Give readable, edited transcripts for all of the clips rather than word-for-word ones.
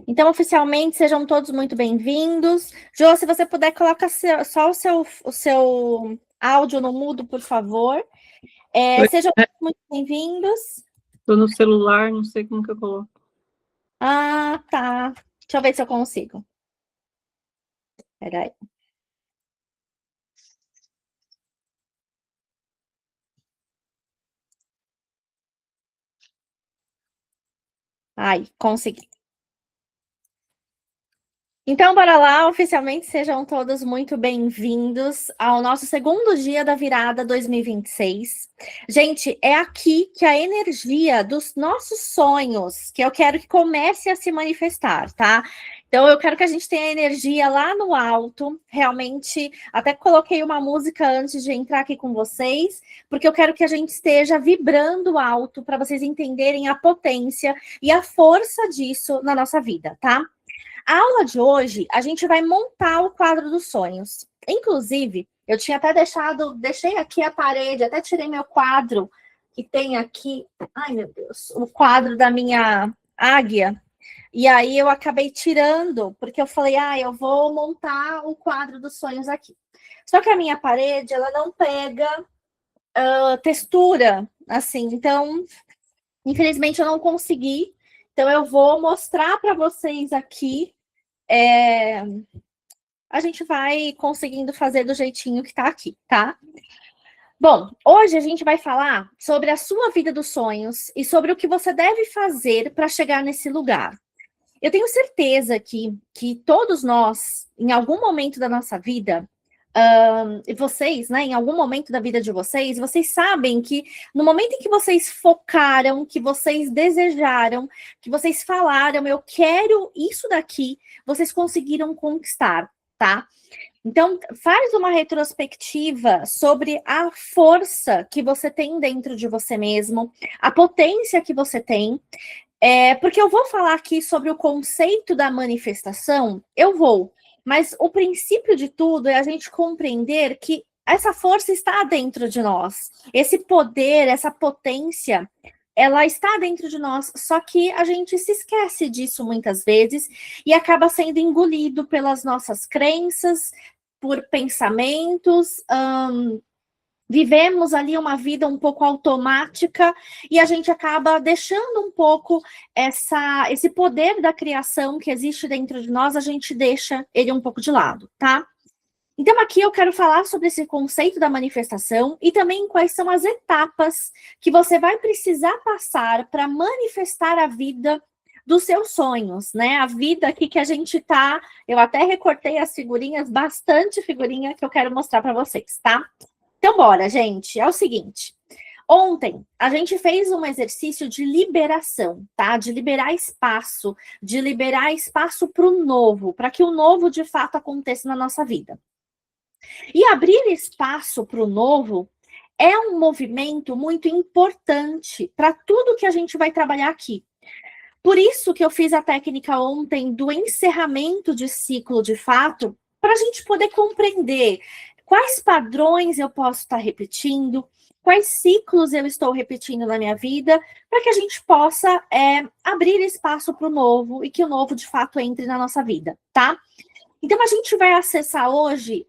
Então, oficialmente, sejam todos muito bem-vindos. Jô, se você puder, coloca só o seu áudio no mudo, por favor. Sejam muito bem-vindos. Estou no celular, não sei como que eu coloco. Ah, tá. Deixa eu ver se eu consigo. Espera aí. Ai, consegui. Então, bora lá, oficialmente sejam todos muito bem-vindos ao nosso segundo dia da virada 2026. Gente, é aqui que a energia dos nossos sonhos, que eu quero que comece a se manifestar, tá? Então, eu quero que a gente tenha energia lá no alto, realmente, até coloquei uma música antes de entrar aqui com vocês, porque eu quero que a gente esteja vibrando alto para vocês entenderem a potência e a força disso na nossa vida, tá? A aula de hoje, a gente vai montar o quadro dos sonhos. Inclusive, eu tinha até deixei aqui a parede, até tirei meu quadro que tem aqui, ai meu Deus, o quadro da minha águia. E aí eu acabei tirando, porque eu falei, eu vou montar o quadro dos sonhos aqui. Só que a minha parede, ela não pega textura, assim, então, infelizmente eu não consegui. Então eu vou mostrar para vocês aqui a gente vai conseguindo fazer do jeitinho que tá aqui, tá? Bom, hoje a gente vai falar sobre a sua vida dos sonhos e sobre o que você deve fazer para chegar nesse lugar. Eu tenho certeza que todos nós, em algum momento da nossa vida, e vocês, né, em algum momento da vida de vocês, vocês sabem que no momento em que vocês focaram, que vocês desejaram, que vocês falaram, eu quero isso daqui, vocês conseguiram conquistar, tá? Então, faz uma retrospectiva sobre a força que você tem dentro de você mesmo, a potência que você tem, porque eu vou falar aqui sobre o conceito da manifestação, mas o princípio de tudo é a gente compreender que essa força está dentro de nós. Esse poder, essa potência, ela está dentro de nós, só que a gente se esquece disso muitas vezes e acaba sendo engolido pelas nossas crenças, por pensamentos, vivemos ali uma vida um pouco automática e a gente acaba deixando um pouco esse poder da criação que existe dentro de nós, a gente deixa ele um pouco de lado, tá? Então aqui eu quero falar sobre esse conceito da manifestação e também quais são as etapas que você vai precisar passar para manifestar a vida dos seus sonhos, né? A vida aqui que a gente tá, eu até recortei as figurinhas, bastante figurinha que eu quero mostrar para vocês, tá? Então, bora, gente. É o seguinte. Ontem, a gente fez um exercício de liberação, tá? De liberar espaço para o novo, para que o novo, de fato, aconteça na nossa vida. E abrir espaço para o novo é um movimento muito importante para tudo que a gente vai trabalhar aqui. Por isso que eu fiz a técnica ontem do encerramento de ciclo, de fato, para a gente poder compreender quais padrões eu posso estar repetindo, quais ciclos eu estou repetindo na minha vida, para que a gente possa abrir espaço para o novo e que o novo, de fato, entre na nossa vida, tá? Então, a gente vai acessar hoje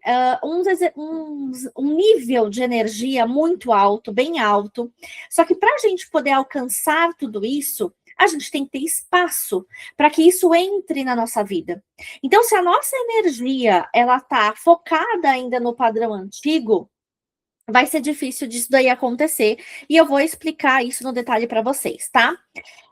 um nível de energia muito alto, bem alto, só que para a gente poder alcançar tudo isso, a gente tem que ter espaço para que isso entre na nossa vida. Então, se a nossa energia ela está focada ainda no padrão antigo, vai ser difícil disso daí acontecer. E eu vou explicar isso no detalhe para vocês, tá?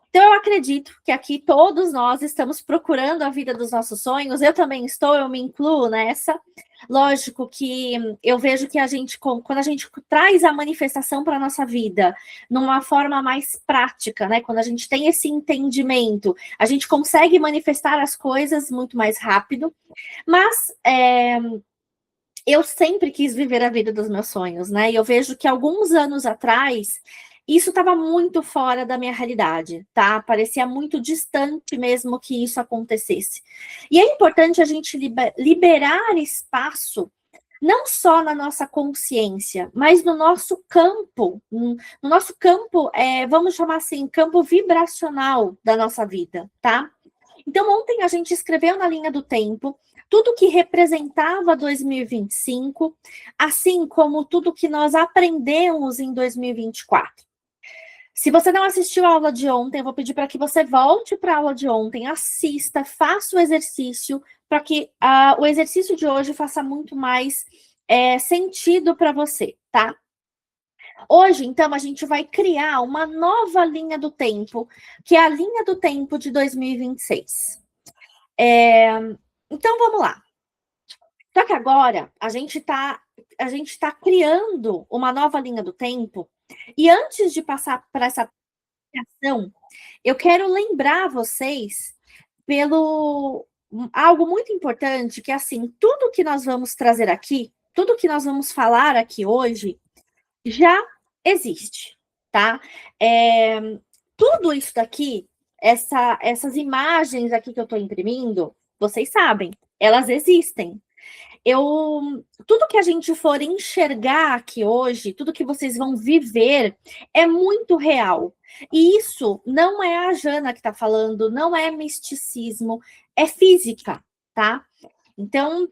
Então, eu acredito que aqui todos nós estamos procurando a vida dos nossos sonhos. Eu também estou, eu me incluo nessa. Lógico que eu vejo que quando a gente traz a manifestação para a nossa vida, numa forma mais prática, né? Quando a gente tem esse entendimento, a gente consegue manifestar as coisas muito mais rápido. Mas eu sempre quis viver a vida dos meus sonhos, né? E eu vejo que alguns anos atrás isso estava muito fora da minha realidade, tá? Parecia muito distante mesmo que isso acontecesse. E é importante a gente liberar espaço não só na nossa consciência, mas no nosso campo, vamos chamar assim, campo vibracional da nossa vida, tá? Então, ontem a gente escreveu na linha do tempo tudo que representava 2025, assim como tudo que nós aprendemos em 2024. Se você não assistiu a aula de ontem, eu vou pedir para que você volte para a aula de ontem, assista, faça o exercício, para que o exercício de hoje faça muito mais sentido para você, tá? Hoje, então, a gente vai criar uma nova linha do tempo, que é a linha do tempo de 2026. Então, vamos lá. Só que agora, a gente tá criando uma nova linha do tempo, e antes de passar para essa criação, eu quero lembrar vocês pelo algo muito importante, que é assim, tudo que nós vamos trazer aqui, tudo que nós vamos falar aqui hoje, já existe, tá? Tudo isso daqui, essas imagens aqui que eu estou imprimindo, vocês sabem, elas existem. Tudo que a gente for enxergar aqui hoje, tudo que vocês vão viver, é muito real. E isso não é a Jana que está falando, não é misticismo, é física, tá? Então,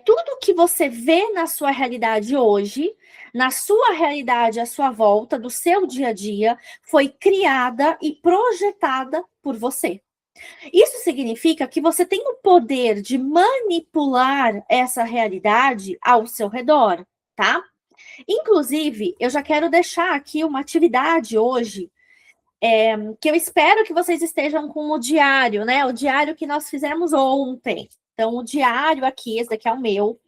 tudo que você vê na sua realidade hoje, na sua realidade à sua volta, do seu dia a dia, foi criada e projetada por você. Isso significa que você tem o poder de manipular essa realidade ao seu redor, tá? Inclusive, eu já quero deixar aqui uma atividade hoje, que eu espero que vocês estejam com o diário, né? O diário que nós fizemos ontem. Então, o diário aqui, esse daqui é o meu.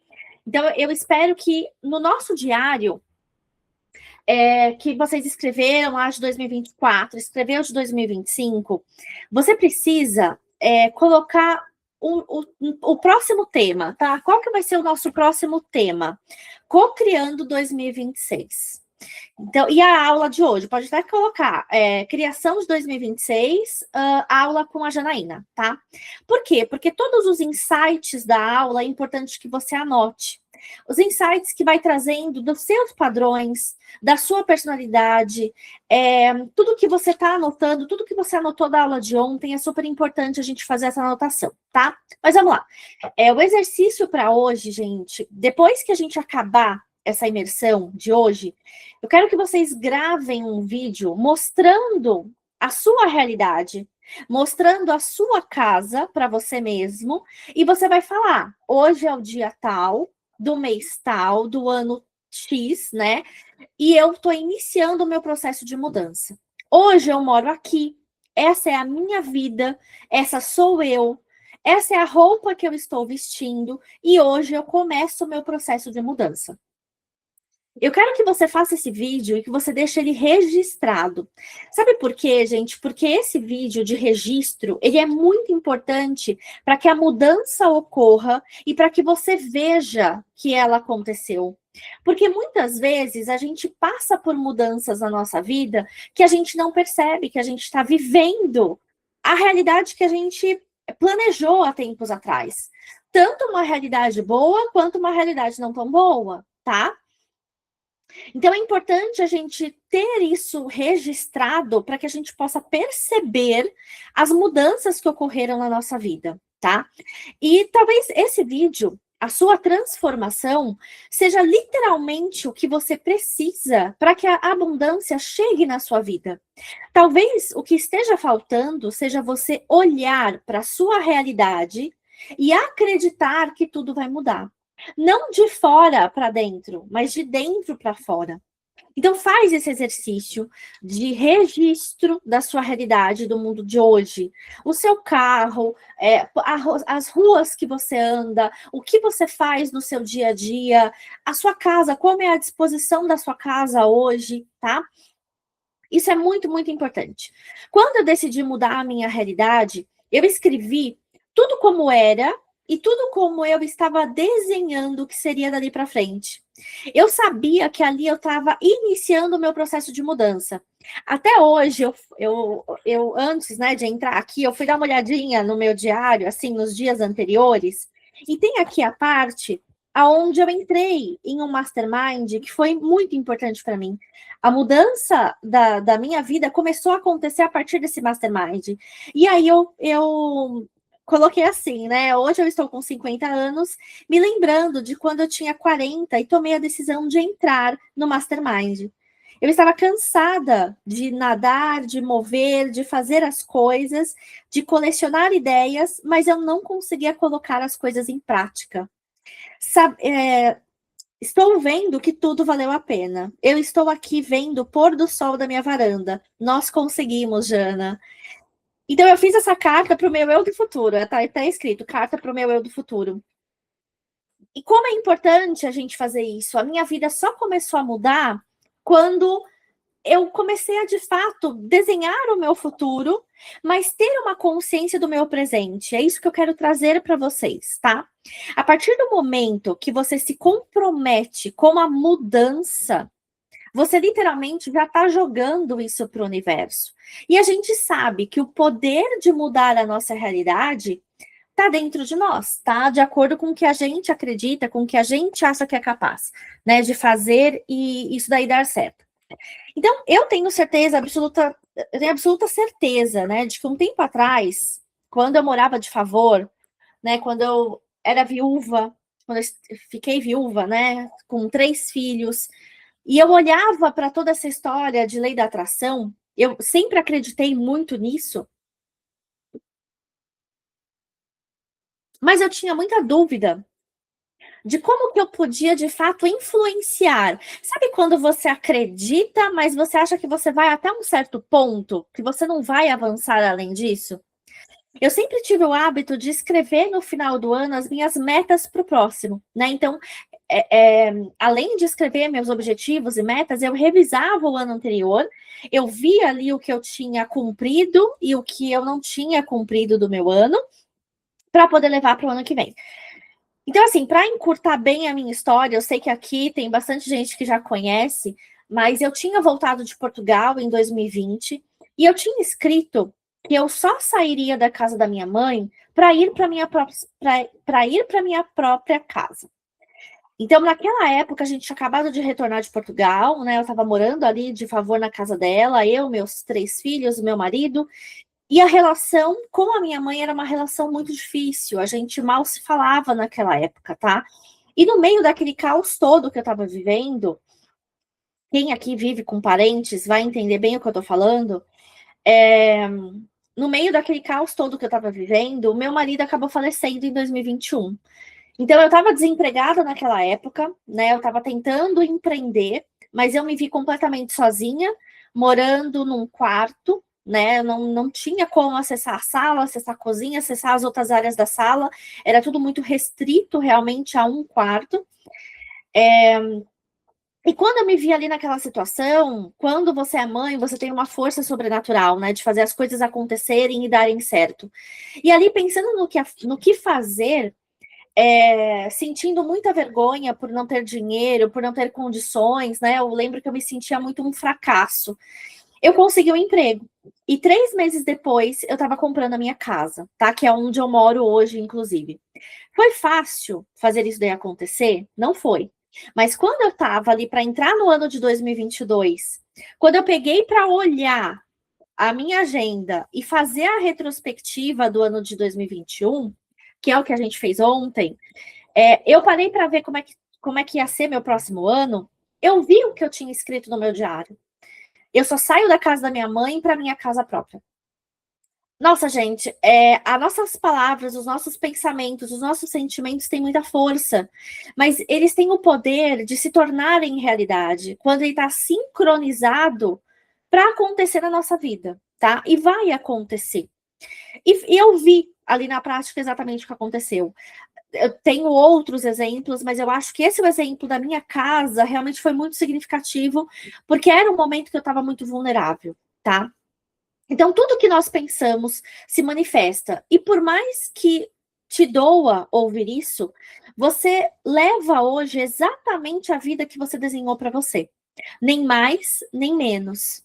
Então, eu espero que no nosso diário, que vocês escreveram lá de 2024, escreveu de 2025, você precisa colocar o próximo tema, tá? Qual que vai ser o nosso próximo tema? Co-criando 2026. Então, e a aula de hoje? Pode até colocar criação de 2026, aula com a Janaína, tá? Por quê? Porque todos os insights da aula é importante que você anote. Os insights que vai trazendo dos seus padrões, da sua personalidade, tudo que você está anotando, tudo que você anotou da aula de ontem, é super importante a gente fazer essa anotação, tá? Mas vamos lá. O exercício para hoje, gente, depois que a gente acabar essa imersão de hoje, eu quero que vocês gravem um vídeo mostrando a sua realidade, mostrando a sua casa para você mesmo, e você vai falar, hoje é o dia tal, do mês tal, do ano X, né? E eu estou iniciando o meu processo de mudança. Hoje eu moro aqui, essa é a minha vida, essa sou eu, essa é a roupa que eu estou vestindo, e hoje eu começo o meu processo de mudança. Eu quero que você faça esse vídeo e que você deixe ele registrado. Sabe por quê, gente? Porque esse vídeo de registro, ele é muito importante para que a mudança ocorra e para que você veja que ela aconteceu. Porque muitas vezes a gente passa por mudanças na nossa vida que a gente não percebe, que a gente está vivendo a realidade que a gente planejou há tempos atrás. Tanto uma realidade boa quanto uma realidade não tão boa, tá? Então, é importante a gente ter isso registrado para que a gente possa perceber as mudanças que ocorreram na nossa vida, tá? E talvez esse vídeo, a sua transformação, seja literalmente o que você precisa para que a abundância chegue na sua vida. Talvez o que esteja faltando seja você olhar para a sua realidade e acreditar que tudo vai mudar. Não de fora para dentro, mas de dentro para fora. Então faz esse exercício de registro da sua realidade, do mundo de hoje. O seu carro, as ruas que você anda, o que você faz no seu dia a dia, a sua casa, como é a disposição da sua casa hoje, tá? Isso é muito, muito importante. Quando eu decidi mudar a minha realidade, eu escrevi tudo como era e tudo como eu estava desenhando o que seria dali para frente. Eu sabia que ali eu estava iniciando o meu processo de mudança. Até hoje, eu antes, né, de entrar aqui, eu fui dar uma olhadinha no meu diário, assim, nos dias anteriores, e tem aqui a parte aonde eu entrei em um mastermind que foi muito importante para mim. A mudança da minha vida começou a acontecer a partir desse mastermind. E aí eu coloquei assim, né? Hoje eu estou com 50 anos, me lembrando de quando eu tinha 40 e tomei a decisão de entrar no mastermind. Eu estava cansada de nadar, de mover, de fazer as coisas, de colecionar ideias, mas eu não conseguia colocar as coisas em prática. Estou vendo que tudo valeu a pena. Eu estou aqui vendo o pôr do sol da minha varanda. Nós conseguimos, Jana. Então eu fiz essa carta para o meu eu do futuro. Tá escrito, carta para o meu eu do futuro. E como é importante a gente fazer isso? A minha vida só começou a mudar quando eu comecei a, de fato, desenhar o meu futuro, mas ter uma consciência do meu presente. É isso que eu quero trazer para vocês, tá? A partir do momento que você se compromete com a mudança, você literalmente já está jogando isso para o universo. E a gente sabe que o poder de mudar a nossa realidade está dentro de nós, tá? De acordo com o que a gente acredita, com o que a gente acha que é capaz, né? De fazer e isso daí dar certo. Então, eu tenho absoluta certeza, né, de que um tempo atrás, quando eu morava de favor, né, quando eu era viúva, quando eu fiquei viúva, né, com 3 filhos, e eu olhava para toda essa história de lei da atração, eu sempre acreditei muito nisso, mas eu tinha muita dúvida de como que eu podia, de fato, influenciar. Sabe quando você acredita, mas você acha que você vai até um certo ponto, que você não vai avançar além disso? Eu sempre tive o hábito de escrever no final do ano as minhas metas para o próximo, né? Então, além de escrever meus objetivos e metas, eu revisava o ano anterior, eu via ali o que eu tinha cumprido e o que eu não tinha cumprido do meu ano, para poder levar para o ano que vem. Então, assim, para encurtar bem a minha história, eu sei que aqui tem bastante gente que já conhece, mas eu tinha voltado de Portugal em 2020 e eu tinha escrito que eu só sairia da casa da minha mãe para ir para minha própria casa. Então, naquela época, a gente tinha acabado de retornar de Portugal, né? Eu estava morando ali de favor na casa dela, eu, meus 3 filhos, meu marido. E a relação com a minha mãe era uma relação muito difícil. A gente mal se falava naquela época, tá? E no meio daquele caos todo que eu estava vivendo, quem aqui vive com parentes vai entender bem o que eu tô falando. No meio daquele caos todo que eu estava vivendo, o meu marido acabou falecendo em 2021. Então, eu estava desempregada naquela época, né? Eu estava tentando empreender, mas eu me vi completamente sozinha, morando num quarto, né? Não tinha como acessar a sala, acessar a cozinha, acessar as outras áreas da sala. Era tudo muito restrito realmente a um quarto. E quando eu me vi ali naquela situação, quando você é mãe, você tem uma força sobrenatural, né? De fazer as coisas acontecerem e darem certo. E ali, pensando no que fazer, sentindo muita vergonha por não ter dinheiro, por não ter condições, né? Eu lembro que eu me sentia muito um fracasso. Eu consegui um emprego. E 3 meses depois, eu estava comprando a minha casa, tá? Que é onde eu moro hoje, inclusive. Foi fácil fazer isso daí acontecer? Não foi. Mas quando eu estava ali para entrar no ano de 2022, quando eu peguei para olhar a minha agenda e fazer a retrospectiva do ano de 2021, que é o que a gente fez ontem, eu parei para ver como é que ia ser meu próximo ano. Eu vi o que eu tinha escrito no meu diário. Eu só saio da casa da minha mãe para minha casa própria. Nossa, gente, as nossas palavras, os nossos pensamentos, os nossos sentimentos têm muita força, mas eles têm o poder de se tornarem realidade quando ele está sincronizado para acontecer na nossa vida, tá? E vai acontecer. E eu vi ali na prática exatamente o que aconteceu. Eu tenho outros exemplos, mas eu acho que esse é o exemplo da minha casa realmente foi muito significativo, porque era um momento que eu estava muito vulnerável, tá? Então, tudo que nós pensamos se manifesta. E por mais que te doa ouvir isso, você leva hoje exatamente a vida que você desenhou para você. Nem mais, nem menos.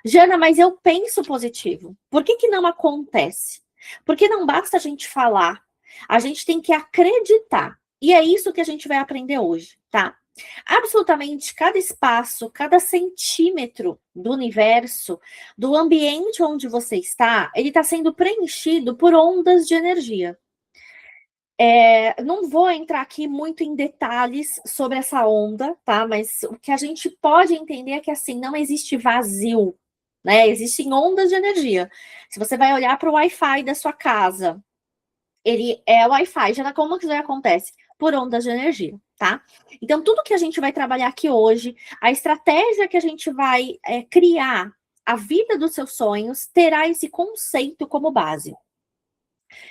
Jana, mas eu penso positivo. Por que não acontece? Porque não basta a gente falar. A gente tem que acreditar. E é isso que a gente vai aprender hoje, tá? Absolutamente cada espaço, cada centímetro do universo, do ambiente onde você está, ele está sendo preenchido por ondas de energia. Não vou entrar aqui muito em detalhes sobre essa onda, tá? Mas o que a gente pode entender é que, assim, não existe vazio, né? Existem ondas de energia. Se você vai olhar para o Wi-Fi da sua casa, ele é Wi-Fi. Já como que isso acontece? Por ondas de energia, tá? Então, tudo que a gente vai trabalhar aqui hoje, a estratégia que a gente vai criar, a vida dos seus sonhos, terá esse conceito como base.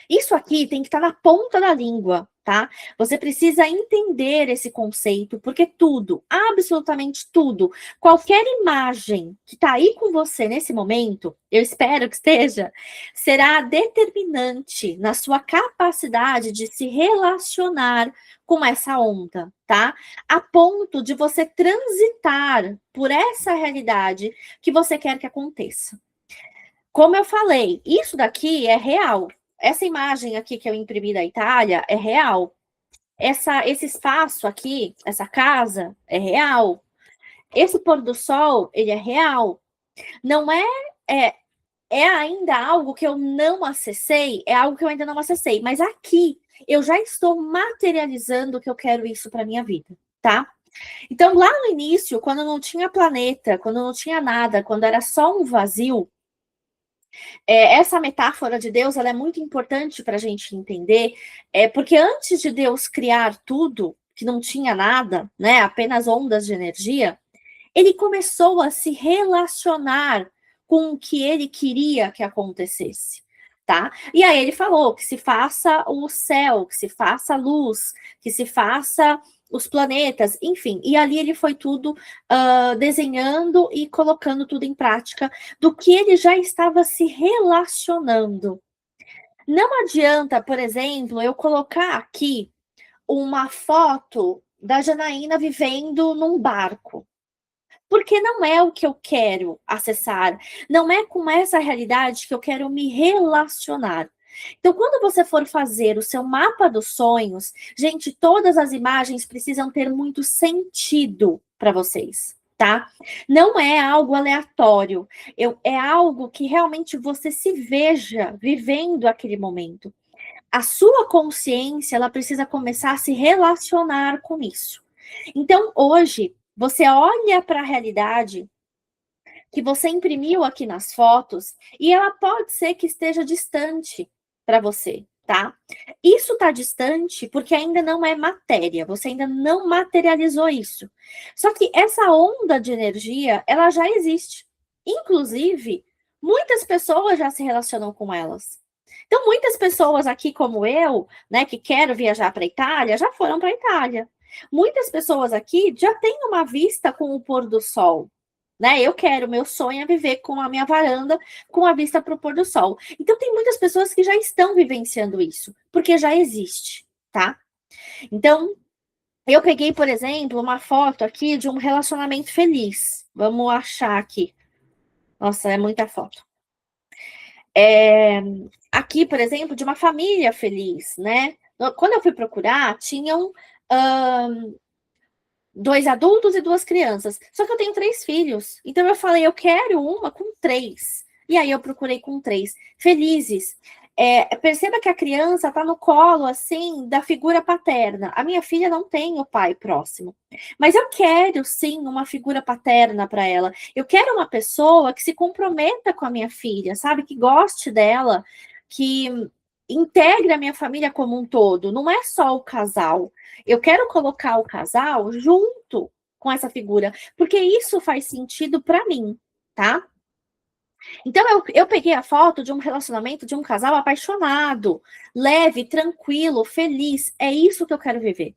Isso aqui tem que estar na ponta da língua, tá? Você precisa entender esse conceito, porque tudo, absolutamente tudo, qualquer imagem que está aí com você nesse momento, eu espero que esteja, será determinante na sua capacidade de se relacionar com essa onda, tá? A ponto de você transitar por essa realidade que você quer que aconteça. Como eu falei, isso daqui é real. Essa imagem aqui que eu imprimi da Itália é real. Esse espaço aqui, essa casa, é real. Esse pôr do sol, ele é real. Não é ainda algo que eu não acessei, é algo que eu ainda não acessei. Mas aqui, eu já estou materializando que eu quero isso para minha vida, tá? Então, lá no início, quando não tinha planeta, quando não tinha nada, quando era só um vazio, essa metáfora de Deus, ela é muito importante para a gente entender, porque antes de Deus criar tudo, que não tinha nada, né, apenas ondas de energia, ele começou a se relacionar com o que ele queria que acontecesse, tá? E aí ele falou que se faça o céu, que se faça a luz, que se faça os planetas, enfim. E ali ele foi tudo desenhando e colocando tudo em prática do que ele já estava se relacionando. Não adianta, por exemplo, eu colocar aqui uma foto da Janaína vivendo num barco. Porque não é o que eu quero acessar, não é com essa realidade que eu quero me relacionar. Então, quando você for fazer o seu mapa dos sonhos, gente, todas as imagens precisam ter muito sentido para vocês, tá? Não é algo aleatório, é algo que realmente você se veja vivendo aquele momento. A sua consciência, ela precisa começar a se relacionar com isso. Então, hoje, você olha para a realidade que você imprimiu aqui nas fotos e ela pode ser que esteja distante para você, tá? Isso está distante porque ainda não é matéria, você ainda não materializou isso. Só que essa onda de energia, ela já existe. Inclusive, muitas pessoas já se relacionam com elas. Então, muitas pessoas aqui, como eu, né, que quero viajar para a Itália, já foram para a Itália. Muitas pessoas aqui já têm uma vista com o pôr do sol, né? Meu sonho é viver com a minha varanda com a vista para o pôr do sol. Então tem muitas pessoas que já estão vivenciando isso, porque já existe, tá? Então, eu peguei, por exemplo, uma foto aqui de um relacionamento feliz. Vamos achar aqui. Nossa, é muita foto. Aqui, por exemplo, de uma família feliz, né? Quando eu fui procurar, tinham 2 adultos e 2 crianças. Só que eu tenho 3 filhos. Então eu falei, eu quero uma com 3. E aí eu procurei com 3. Felizes. Perceba que a criança está no colo, assim, da figura paterna. A minha filha não tem o pai próximo. Mas eu quero, sim, uma figura paterna para ela. Eu quero uma pessoa que se comprometa com a minha filha, sabe? Que goste dela, que integre a minha família como um todo. Não é só o casal. Eu quero colocar o casal junto com essa figura, porque isso faz sentido para mim, tá? Então, eu peguei a foto de um relacionamento de um casal apaixonado, leve, tranquilo, feliz. É isso que eu quero viver.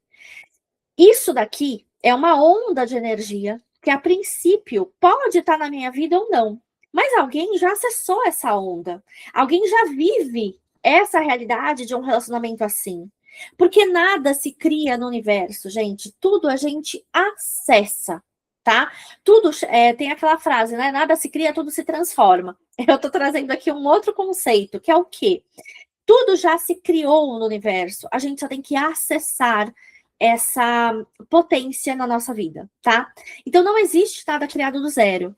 Isso daqui é uma onda de energia que, a princípio, pode estar na minha vida ou não. Mas alguém já acessou essa onda. Alguém já vive essa realidade de um relacionamento assim. Porque nada se cria no universo, gente. Tudo a gente acessa, tá? Tudo tem aquela frase, né? Nada se cria, tudo se transforma. Eu tô trazendo aqui um outro conceito, que é o quê? Tudo já se criou no universo. A gente só tem que acessar essa potência na nossa vida, tá? Então não existe nada criado do zero.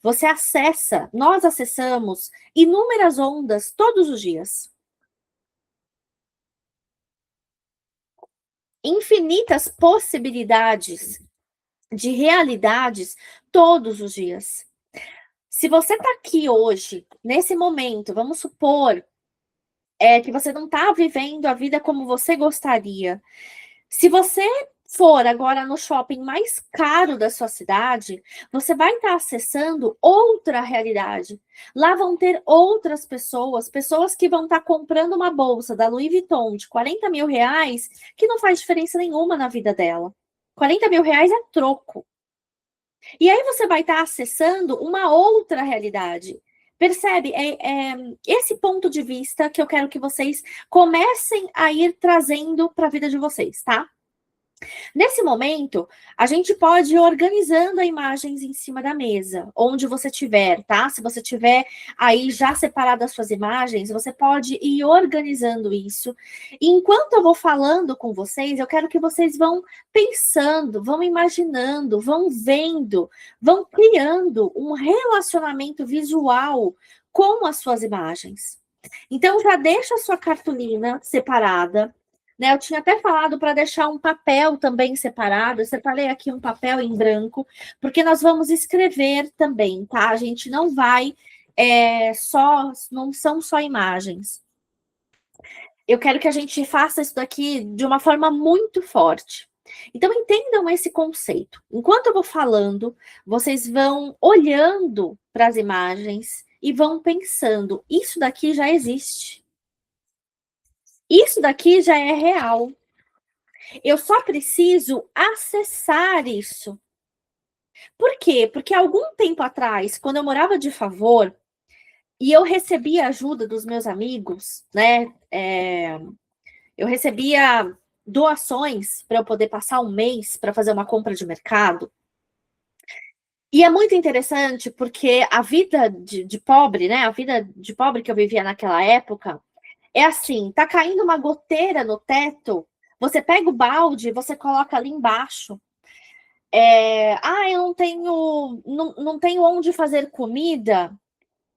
Nós acessamos inúmeras ondas todos os dias. Infinitas possibilidades de realidades todos os dias. Se você está aqui hoje, nesse momento, vamos supor que você não está vivendo a vida como você gostaria. Se você for agora no shopping mais caro da sua cidade, você vai estar acessando outra realidade. Lá vão ter outras pessoas que vão estar comprando uma bolsa da Louis Vuitton de 40 mil reais, que não faz diferença nenhuma na vida dela. 40 mil reais é troco. E aí você vai estar acessando uma outra realidade. Percebe? Esse ponto de vista que eu quero que vocês comecem a ir trazendo para a vida de vocês, tá? Nesse momento, a gente pode ir organizando imagens em cima da mesa, onde você tiver, tá? Se você tiver aí já separado as suas imagens, você pode ir organizando isso. E enquanto eu vou falando com vocês, eu quero que vocês vão pensando, vão imaginando, vão vendo, vão criando um relacionamento visual com as suas imagens. Então, já deixa a sua cartolina separada, né? Eu tinha até falado para deixar um papel também separado. Eu separei aqui um papel em branco, porque nós vamos escrever também, tá? A gente não vai não são só imagens. Eu quero que a gente faça isso daqui de uma forma muito forte. Então, entendam esse conceito. Enquanto eu vou falando, vocês vão olhando para as imagens e vão pensando: isso daqui já existe. Isso daqui já é real. Eu só preciso acessar isso. Por quê? Porque algum tempo atrás, quando eu morava de favor, e eu recebia ajuda dos meus amigos, né? Eu recebia doações para eu poder passar um mês para fazer uma compra de mercado. E é muito interessante porque a vida de pobre, né? A vida de pobre que eu vivia naquela época, é assim, tá caindo uma goteira no teto, você pega o balde, você coloca ali embaixo. Eu não tenho onde fazer comida.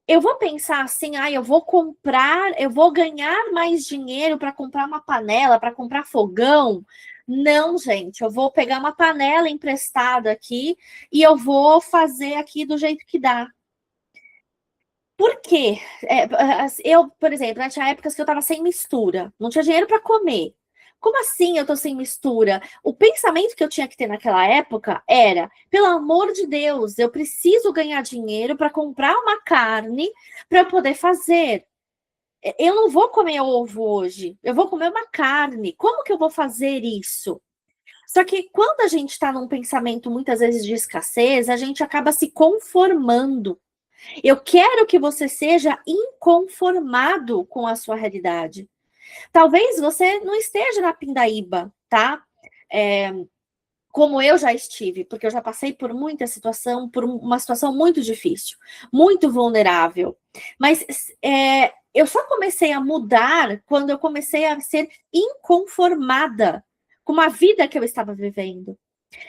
Eu vou pensar assim, eu vou ganhar mais dinheiro para comprar uma panela, para comprar fogão. Não, gente, eu vou pegar uma panela emprestada aqui e eu vou fazer aqui do jeito que dá. Por quê? Eu, por exemplo, tinha épocas que eu estava sem mistura, não tinha dinheiro para comer. Como assim eu tô sem mistura? O pensamento que eu tinha que ter naquela época era: pelo amor de Deus, eu preciso ganhar dinheiro para comprar uma carne para eu poder fazer. Eu não vou comer ovo hoje, eu vou comer uma carne. Como que eu vou fazer isso? Só que quando a gente está num pensamento muitas vezes de escassez, a gente acaba se conformando. Eu quero que você seja inconformado com a sua realidade. Talvez você não esteja na pindaíba, tá? Como eu já estive, porque eu já passei por por uma situação muito difícil, muito vulnerável. Mas eu só comecei a mudar quando eu comecei a ser inconformada com a vida que eu estava vivendo.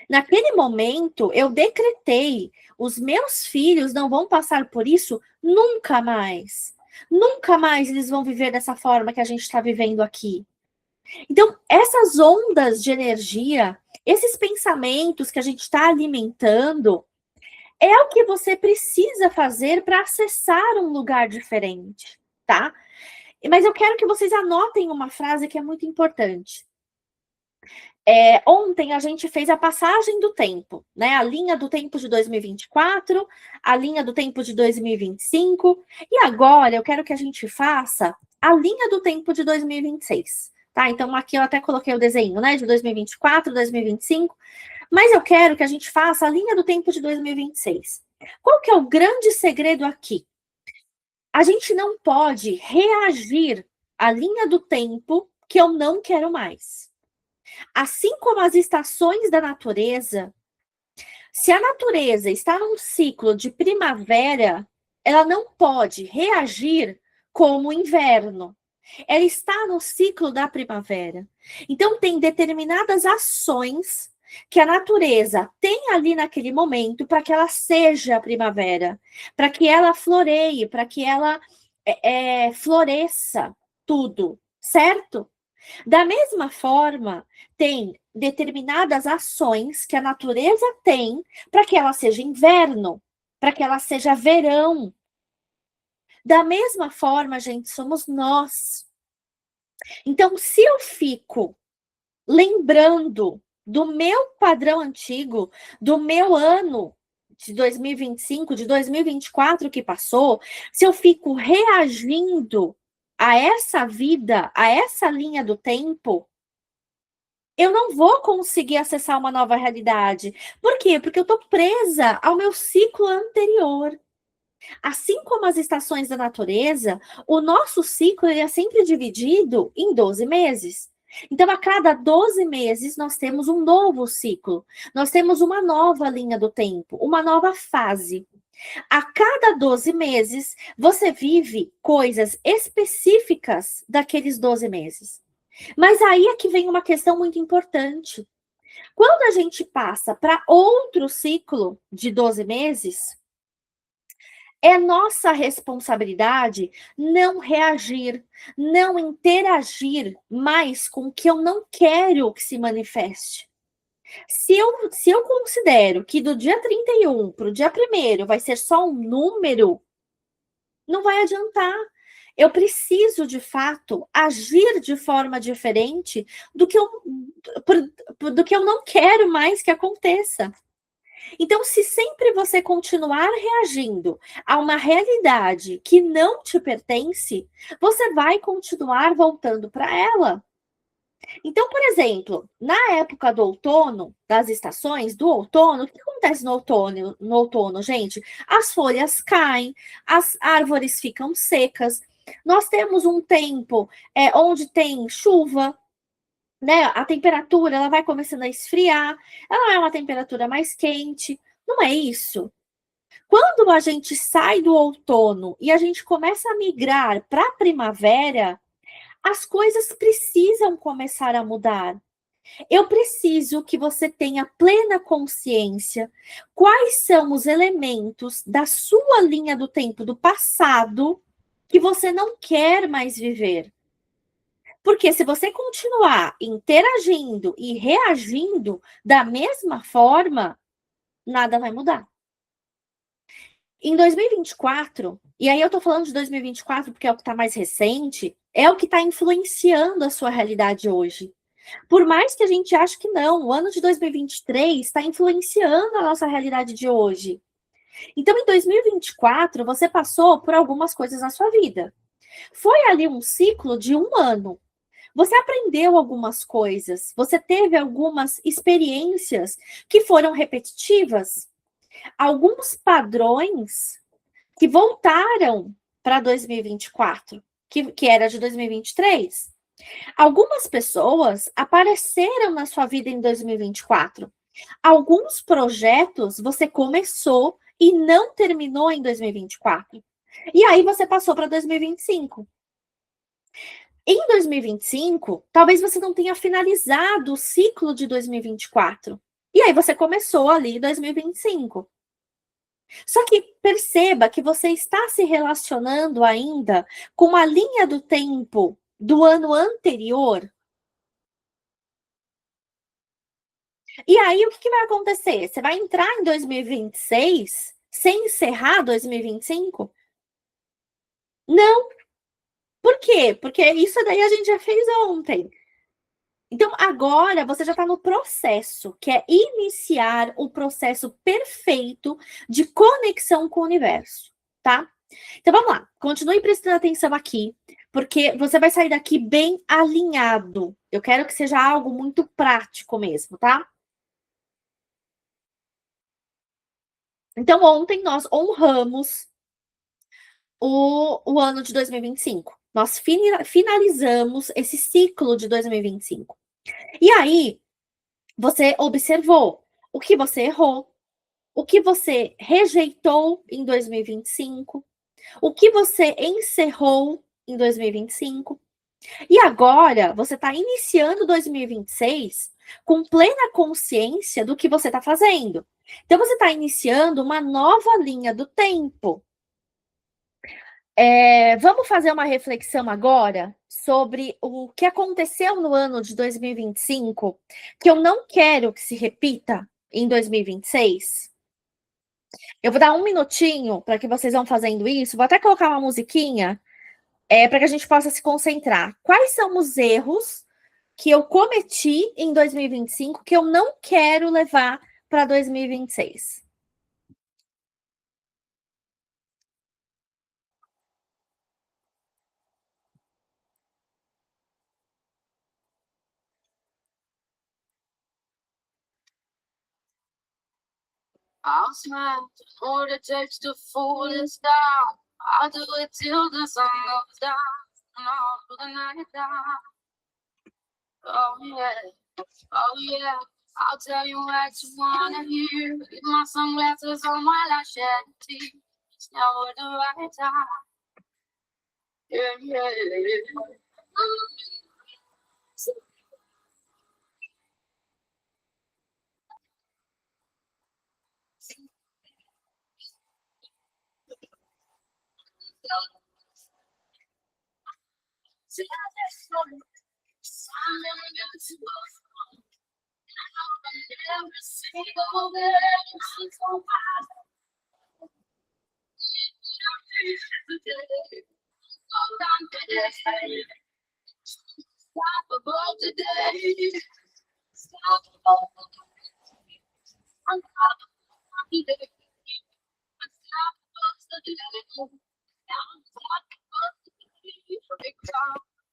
Naquele momento, eu decretei: os meus filhos não vão passar por isso nunca mais. Nunca mais eles vão viver dessa forma que a gente está vivendo aqui. Então, essas ondas de energia, esses pensamentos que a gente está alimentando, é o que você precisa fazer para acessar um lugar diferente, tá? Mas eu quero que vocês anotem uma frase que é muito importante. Ontem a gente fez a passagem do tempo, né? A linha do tempo de 2024, a linha do tempo de 2025, e agora eu quero que a gente faça a linha do tempo de 2026, tá? Então aqui eu até coloquei o desenho, né? De 2024, 2025, mas eu quero que a gente faça a linha do tempo de 2026. Qual que é o grande segredo aqui? A gente não pode reagir à linha do tempo que eu não quero mais. Assim como as estações da natureza, se a natureza está num ciclo de primavera, ela não pode reagir como inverno. ela está no ciclo da primavera. Então, tem determinadas ações que a natureza tem ali naquele momento para que ela seja a primavera, para que ela floreie, para que ela floresça tudo, certo? Da mesma forma, tem determinadas ações que a natureza tem para que ela seja inverno, para que ela seja verão. Da mesma forma, gente, somos nós. Então, se eu fico lembrando do meu padrão antigo, do meu ano de 2025, de 2024 que passou, se eu fico reagindo a essa vida, a essa linha do tempo, eu não vou conseguir acessar uma nova realidade. Por quê? Porque eu estou presa ao meu ciclo anterior. Assim como as estações da natureza, o nosso ciclo é sempre dividido em 12 meses. Então, a cada 12 meses, nós temos um novo ciclo. Nós temos uma nova linha do tempo, uma nova fase. A cada 12 meses, você vive coisas específicas daqueles 12 meses. Mas aí é que vem uma questão muito importante. Quando a gente passa para outro ciclo de 12 meses, é nossa responsabilidade não reagir, não interagir mais com o que eu não quero que se manifeste. Se eu considero que do dia 31 para o dia 1º vai ser só um número, não vai adiantar. Eu preciso, de fato, agir de forma diferente do que eu não quero mais que aconteça. Então, se sempre você continuar reagindo a uma realidade que não te pertence, você vai continuar voltando para ela. Então, por exemplo, na época do outono, das estações do outono, o que acontece no outono, gente? As folhas caem, as árvores ficam secas. Nós temos um tempo onde tem chuva, né? A temperatura ela vai começando a esfriar, ela é uma temperatura mais quente. Não é isso? Quando a gente sai do outono e a gente começa a migrar para a primavera, as coisas precisam começar a mudar. Eu preciso que você tenha plena consciência quais são os elementos da sua linha do tempo do passado que você não quer mais viver. Porque se você continuar interagindo e reagindo da mesma forma, nada vai mudar. Em 2024, e aí eu tô falando de 2024 porque é o que está mais recente, é o que está influenciando a sua realidade hoje. Por mais que a gente ache que não, o ano de 2023 está influenciando a nossa realidade de hoje. Então, em 2024, você passou por algumas coisas na sua vida. Foi ali um ciclo de um ano. Você aprendeu algumas coisas, você teve algumas experiências que foram repetitivas, alguns padrões que voltaram para 2024, que era de 2023. Algumas pessoas apareceram na sua vida em 2024. Alguns projetos você começou e não terminou em 2024. E aí você passou para 2025. Em 2025, talvez você não tenha finalizado o ciclo de 2024. E aí você começou ali em 2025. Só que perceba que você está se relacionando ainda com a linha do tempo do ano anterior. E aí, o que vai acontecer? Você vai entrar em 2026 sem encerrar 2025? Não. Por quê? Porque isso daí a gente já fez ontem. Então, agora você já está no processo, que é iniciar o processo perfeito de conexão com o universo, tá? Então, vamos lá. Continue prestando atenção aqui, porque você vai sair daqui bem alinhado. Eu quero que seja algo muito prático mesmo, tá? Então, ontem nós honramos o ano de 2025. Nós finalizamos esse ciclo de 2025. E aí, você observou o que você errou, o que você rejeitou em 2025, o que você encerrou em 2025. E agora, você está iniciando 2026 com plena consciência do que você está fazendo. Então, você está iniciando uma nova linha do tempo. Vamos fazer uma reflexão agora sobre o que aconteceu no ano de 2025, que eu não quero que se repita em 2026. Eu vou dar um minutinho para que vocês vão fazendo isso. Vou até colocar uma musiquinha para que a gente possa se concentrar. Quais são os erros que eu cometi em 2025 que eu não quero levar para 2026? I'll smile before it takes to fool us down. I'll do it till the sun goes down and all through the night down. Oh yeah, oh yeah. I'll tell you what you wanna hear. Keep my sunglasses on while I shed a tear. It's never the right time. Yeah, yeah, yeah.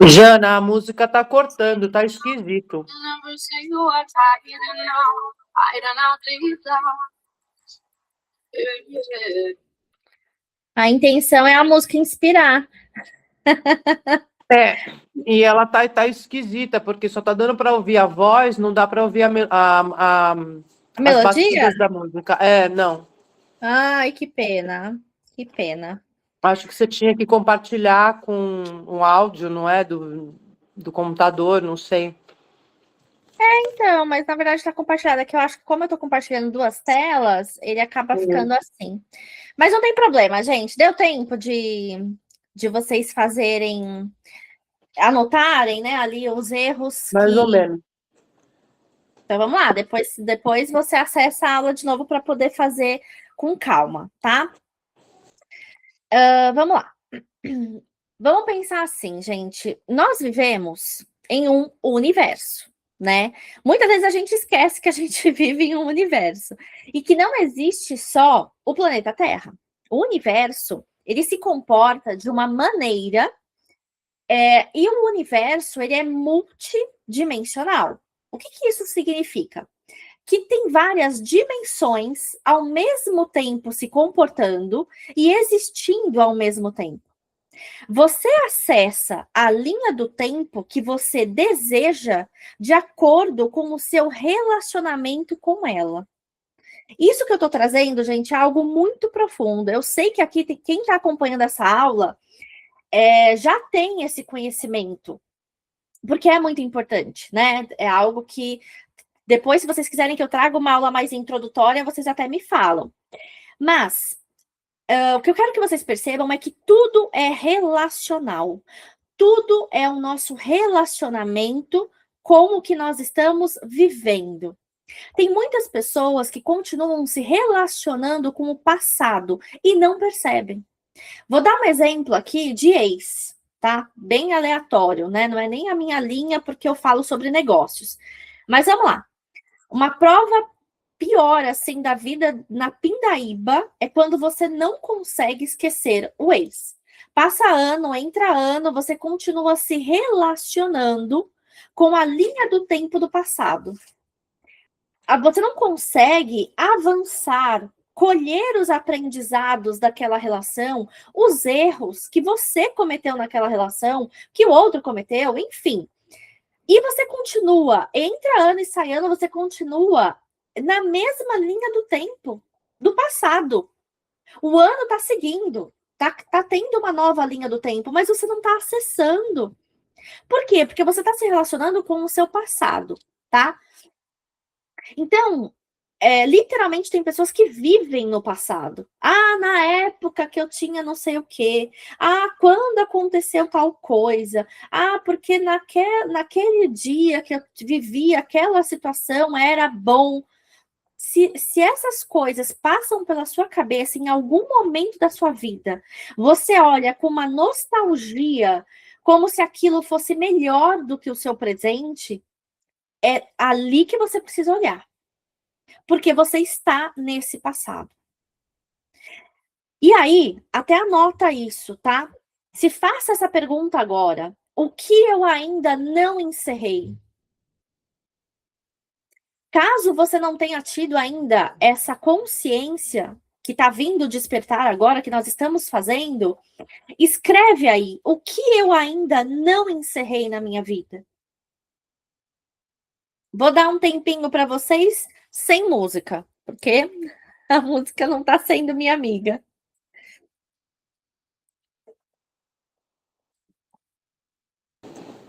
Jana, a música tá cortando, tá esquisito. A intenção é a música inspirar. E ela tá esquisita, porque só tá dando para ouvir a voz, não dá para ouvir A as melodia? batidas da música. Não. Ai, que pena. Que pena. Acho que você tinha que compartilhar com um áudio, não é? Do computador, não sei. Então, mas na verdade está compartilhado. É que eu acho que como eu estou compartilhando duas telas, ele acaba ficando assim. Mas não tem problema, gente. Deu tempo de vocês fazerem, anotarem, né, ali os erros. Mais ou menos. Então vamos lá. Depois você acessa a aula de novo para poder fazer com calma, tá? Vamos lá. Vamos pensar assim, gente. Nós vivemos em um universo, né? Muitas vezes a gente esquece que a gente vive em um universo e que não existe só o planeta Terra. O universo, ele se comporta de uma maneira e o universo, ele é multidimensional. O que isso significa? Que tem várias dimensões ao mesmo tempo se comportando e existindo ao mesmo tempo. Você acessa a linha do tempo que você deseja de acordo com o seu relacionamento com ela. Isso que eu estou trazendo, gente, é algo muito profundo. Eu sei que aqui quem está acompanhando essa aula já tem esse conhecimento, porque é muito importante, né? É algo que depois, se vocês quiserem que eu traga uma aula mais introdutória, vocês até me falam. Mas o que eu quero que vocês percebam é que tudo é relacional. Tudo é o nosso relacionamento com o que nós estamos vivendo. Tem muitas pessoas que continuam se relacionando com o passado e não percebem. Vou dar um exemplo aqui de ex, tá? Bem aleatório, né? Não é nem a minha linha, porque eu falo sobre negócios. Mas vamos lá. Uma prova pior, assim, da vida na pindaíba é quando você não consegue esquecer o ex. Passa ano, entra ano, você continua se relacionando com a linha do tempo do passado. Você não consegue avançar, colher os aprendizados daquela relação, os erros que você cometeu naquela relação, que o outro cometeu, enfim. E você continua, entra ano e sai ano, você continua na mesma linha do tempo, do passado. O ano está seguindo, tá tendo uma nova linha do tempo, mas você não está acessando. Por quê? Porque você está se relacionando com o seu passado, tá? Então, literalmente tem pessoas que vivem no passado. Ah, na época que eu tinha não sei o quê. Ah, quando aconteceu tal coisa. Ah, porque naquele dia que eu vivi aquela situação era bom. Se essas coisas passam pela sua cabeça em algum momento da sua vida, você olha com uma nostalgia, como se aquilo fosse melhor do que o seu presente, é ali que você precisa olhar. Porque você está nesse passado. E aí, até anota isso, tá? Se faça essa pergunta agora. O que eu ainda não encerrei? Caso você não tenha tido ainda essa consciência que está vindo despertar agora, que nós estamos fazendo, escreve aí o que eu ainda não encerrei na minha vida. Vou dar um tempinho para vocês sem música, porque a música não está sendo minha amiga.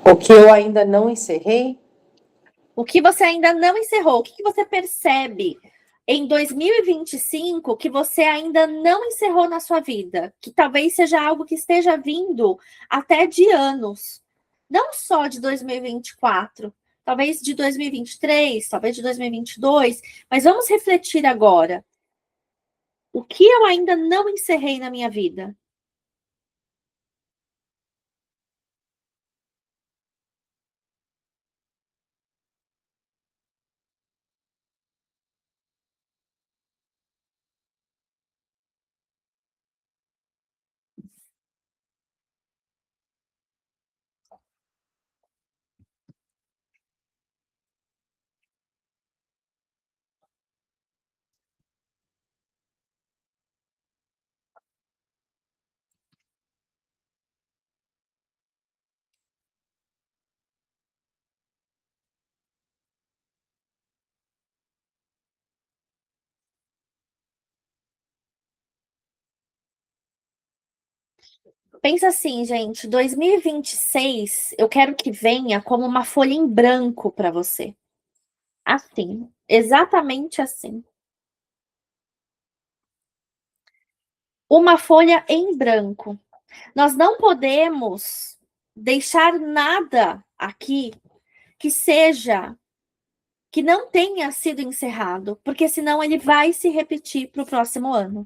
O que eu ainda não encerrei? O que você ainda não encerrou? O que você percebe em 2025 que você ainda não encerrou na sua vida? Que talvez seja algo que esteja vindo até de anos. Não só de 2024, talvez de 2023, talvez de 2022. Mas vamos refletir agora. O que eu ainda não encerrei na minha vida? Pensa assim, gente, 2026, eu quero que venha como uma folha em branco para você. Assim, exatamente assim. Uma folha em branco. Nós não podemos deixar nada aqui que seja, que não tenha sido encerrado, porque senão ele vai se repetir para o próximo ano.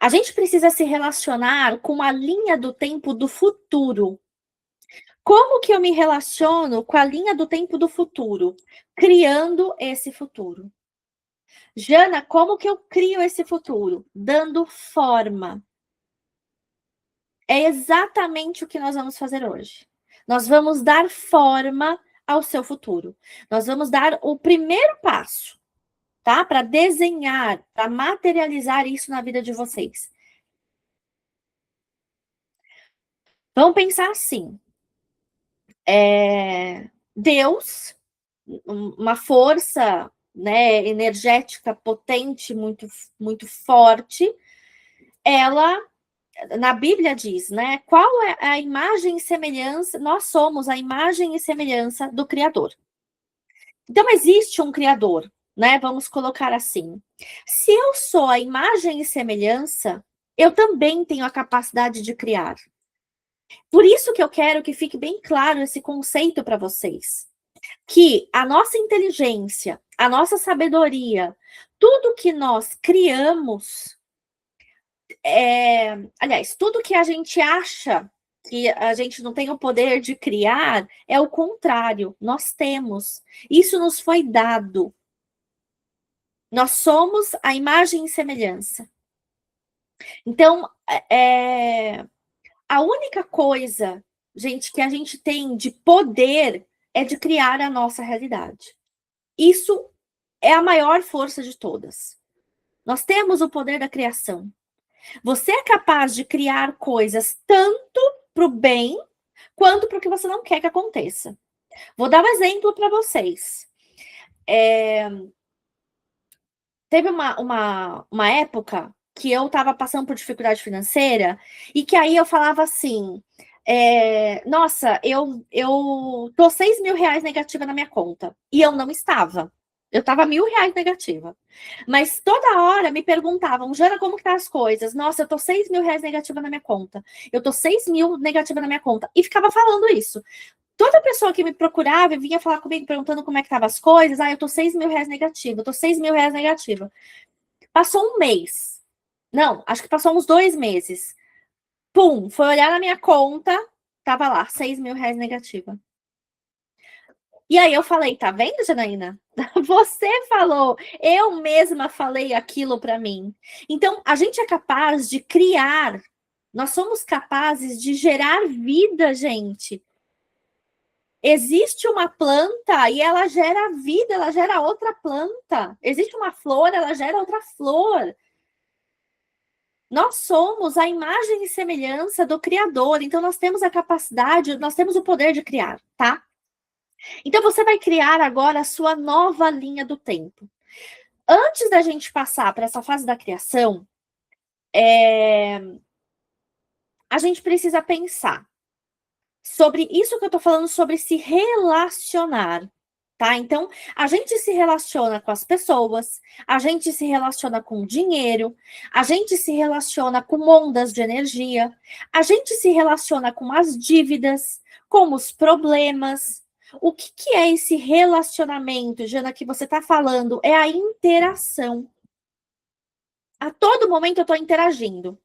A gente precisa se relacionar com a linha do tempo do futuro. Como que eu me relaciono com a linha do tempo do futuro? Criando esse futuro. Jana, como que eu crio esse futuro? Dando forma. É exatamente o que nós vamos fazer hoje. Nós vamos dar forma ao seu futuro. Nós vamos dar o primeiro passo, tá? Para desenhar, para materializar isso na vida de vocês. Vamos pensar assim. Deus, uma força, né, energética potente, muito, muito forte, ela, na Bíblia diz, né, qual é a imagem e semelhança, nós somos a imagem e semelhança do Criador. Então, existe um Criador, né, vamos colocar assim. Se eu sou a imagem e semelhança, eu também tenho a capacidade de criar. Por isso que eu quero que fique bem claro esse conceito para vocês. Que a nossa inteligência, a nossa sabedoria, tudo que nós criamos, aliás, tudo que a gente acha que a gente não tem o poder de criar, é o contrário, nós temos. Isso nos foi dado. Nós somos a imagem e semelhança. Então, a única coisa, gente, que a gente tem de poder é de criar a nossa realidade. Isso é a maior força de todas. Nós temos o poder da criação. Você é capaz de criar coisas tanto para o bem quanto para o que você não quer que aconteça. Vou dar um exemplo para vocês. Teve uma época que eu estava passando por dificuldade financeira, e que aí eu falava assim, nossa, eu tô 6 mil reais negativa na minha conta. E eu não estava. Eu estava 1.000 reais negativa. Mas toda hora me perguntavam, Jana, como que tá as coisas? Nossa, eu tô 6 mil reais negativa na minha conta. Eu tô 6 mil negativa na minha conta. E ficava falando isso. Toda pessoa que me procurava e vinha falar comigo perguntando como é que estavam as coisas, eu tô 6 mil reais negativa, eu tô 6 mil reais negativa. Passou um mês. Não, acho que passou uns 2 meses. Pum, foi olhar na minha conta, tava lá, 6 mil reais negativa. E aí eu falei, tá vendo, Janaína? Você falou, eu mesma falei aquilo para mim. Então, a gente é capaz de criar, nós somos capazes de gerar vida, gente. Existe uma planta e ela gera vida, ela gera outra planta. Existe uma flor, ela gera outra flor. Nós somos a imagem e semelhança do Criador, então nós temos a capacidade, nós temos o poder de criar, tá? Então você vai criar agora a sua nova linha do tempo. Antes da gente passar para essa fase da criação, a gente precisa pensar sobre isso que eu tô falando, sobre se relacionar, tá? Então, a gente se relaciona com as pessoas, a gente se relaciona com o dinheiro, a gente se relaciona com ondas de energia, a gente se relaciona com as dívidas, com os problemas. O que é esse relacionamento, Jana, que você tá falando? É a interação. A todo momento eu estou interagindo.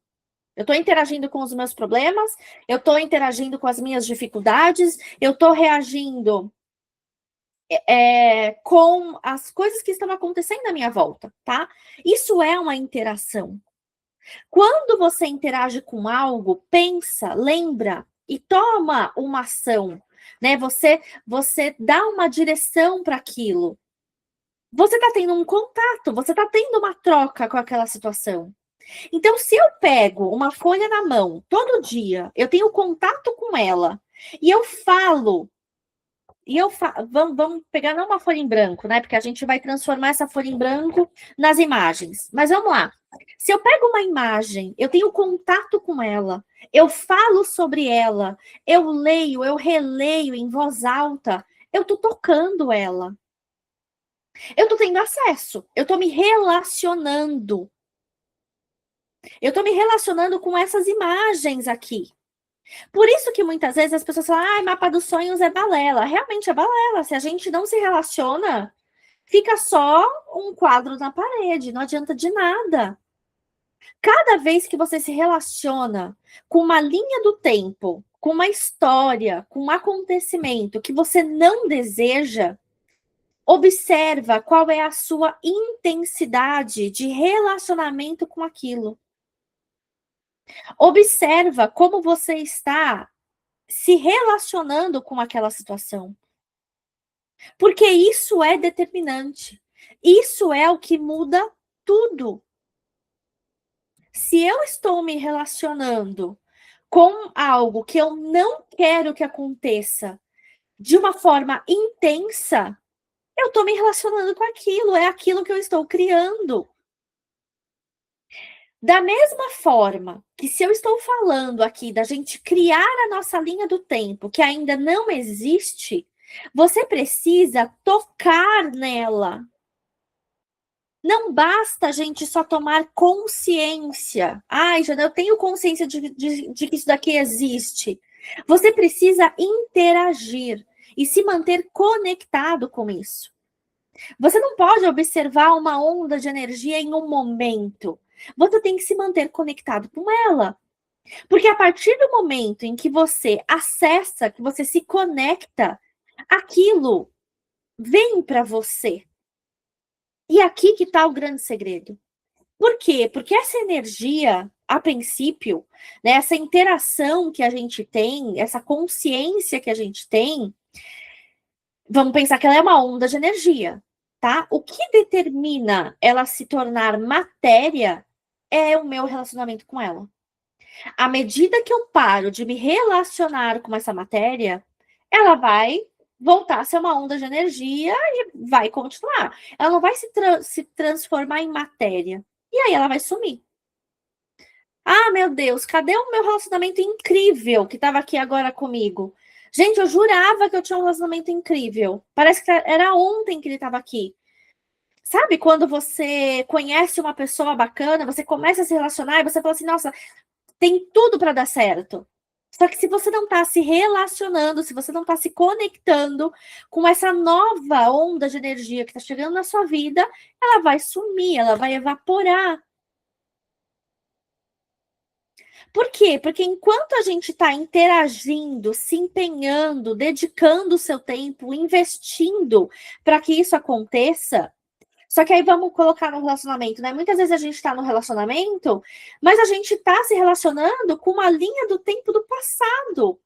Eu estou interagindo com os meus problemas, eu estou interagindo com as minhas dificuldades, eu estou reagindo com as coisas que estão acontecendo à minha volta, tá? Isso é uma interação. Quando você interage com algo, pensa, lembra e toma uma ação, né? Você dá uma direção para aquilo. Você está tendo um contato, você está tendo uma troca com aquela situação. Então, se eu pego uma folha na mão todo dia, eu tenho contato com ela, e eu falo, vamos pegar não uma folha em branco, né? Porque a gente vai transformar essa folha em branco nas imagens. Mas vamos lá. Se eu pego uma imagem, eu tenho contato com ela, eu falo sobre ela, eu leio, eu releio em voz alta, eu tô tocando ela. Eu tô tendo acesso, eu tô me relacionando. Eu tô me relacionando com essas imagens aqui. Por isso que muitas vezes as pessoas falam, mapa dos sonhos é balela. Realmente é balela. Se a gente não se relaciona, fica só um quadro na parede, não adianta de nada. Cada vez que você se relaciona com uma linha do tempo, com uma história, com um acontecimento que você não deseja, observa qual é a sua intensidade de relacionamento com aquilo. Observa como você está se relacionando com aquela situação. Porque isso é determinante. Isso é o que muda tudo. Se eu estou me relacionando com algo que eu não quero que aconteça de uma forma intensa, eu estou me relacionando com aquilo, é aquilo que eu estou criando. Da mesma forma que se eu estou falando aqui da gente criar a nossa linha do tempo, que ainda não existe, você precisa tocar nela. Não basta a gente só tomar consciência. Ai, Jana, eu tenho consciência de que isso daqui existe. Você precisa interagir e se manter conectado com isso. Você não pode observar uma onda de energia em um momento. Você tem que se manter conectado com ela. Porque a partir do momento em que você acessa, que você se conecta, aquilo vem para você. E aqui que está o grande segredo. Por quê? Porque essa energia, a princípio, né, essa interação que a gente tem, essa consciência que a gente tem, vamos pensar que ela é uma onda de energia, tá? O que determina ela se tornar matéria é o meu relacionamento com ela. À medida que eu paro de me relacionar com essa matéria, ela vai voltar a ser uma onda de energia e vai continuar. Ela não vai se transformar em matéria. E aí ela vai sumir. Ah, meu Deus, cadê o meu relacionamento incrível que estava aqui agora comigo? Gente, eu jurava que eu tinha um relacionamento incrível. Parece que era ontem que ele estava aqui. Sabe quando você conhece uma pessoa bacana, você começa a se relacionar e você fala assim, nossa, tem tudo para dar certo. Só que se você não está se relacionando, se você não está se conectando com essa nova onda de energia que está chegando na sua vida, ela vai sumir, ela vai evaporar. Por quê? Porque enquanto a gente está interagindo, se empenhando, dedicando o seu tempo, investindo para que isso aconteça, só que aí vamos colocar no relacionamento, né? Muitas vezes a gente está no relacionamento, mas a gente está se relacionando com uma linha do tempo do passado.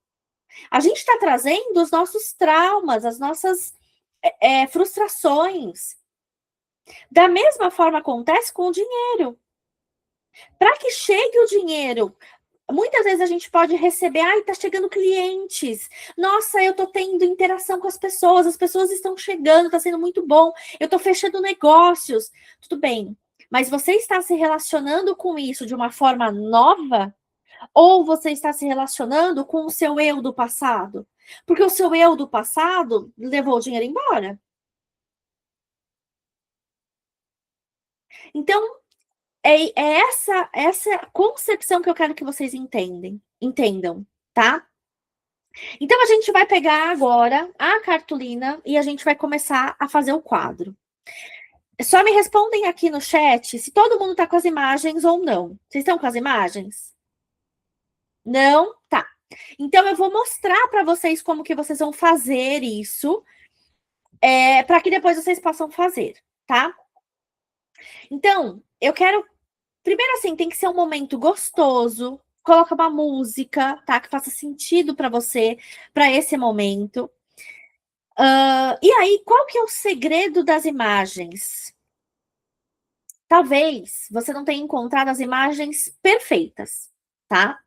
A gente está trazendo os nossos traumas, as nossas frustrações. Da mesma forma acontece com o dinheiro. Para que chegue o dinheiro, muitas vezes a gente pode receber, ai, tá chegando clientes. Nossa, eu tô tendo interação com as pessoas estão chegando, tá sendo muito bom. Eu tô fechando negócios. Tudo bem. Mas você está se relacionando com isso de uma forma nova? Ou você está se relacionando com o seu eu do passado? Porque o seu eu do passado levou o dinheiro embora. Então, é essa concepção que eu quero que vocês entendam, tá? Então, a gente vai pegar agora a cartolina e a gente vai começar a fazer o quadro. Só me respondem aqui no chat se todo mundo tá com as imagens ou não. Vocês estão com as imagens? Não? Tá. Então, eu vou mostrar para vocês como que vocês vão fazer isso, para que depois vocês possam fazer, tá? Então, eu quero... Primeiro, assim, tem que ser um momento gostoso. Coloca uma música, tá? Que faça sentido para você, para esse momento. E aí, qual que é o segredo das imagens? Talvez você não tenha encontrado as imagens perfeitas, tá?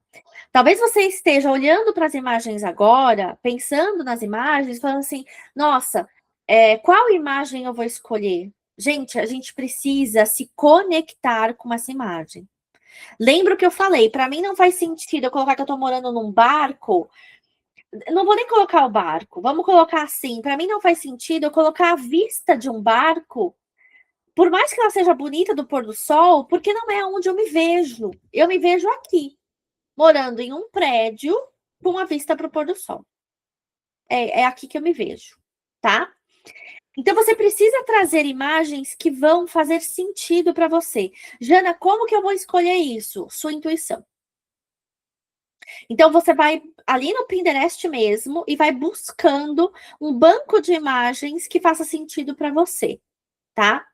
Talvez você esteja olhando para as imagens agora, pensando nas imagens, falando assim, nossa, qual imagem eu vou escolher? Gente, a gente precisa se conectar com essa imagem. Lembra o que eu falei? Para mim não faz sentido eu colocar que eu estou morando num barco. Não vou nem colocar o barco. Vamos colocar assim. Para mim não faz sentido eu colocar a vista de um barco, por mais que ela seja bonita do pôr do sol, porque não é onde eu me vejo. Eu me vejo aqui, morando em um prédio com a vista para o pôr do sol. É aqui que eu me vejo, tá? Então, você precisa trazer imagens que vão fazer sentido para você. Jana, como que eu vou escolher isso? Sua intuição. Então, você vai ali no Pinterest mesmo e vai buscando um banco de imagens que faça sentido para você, tá?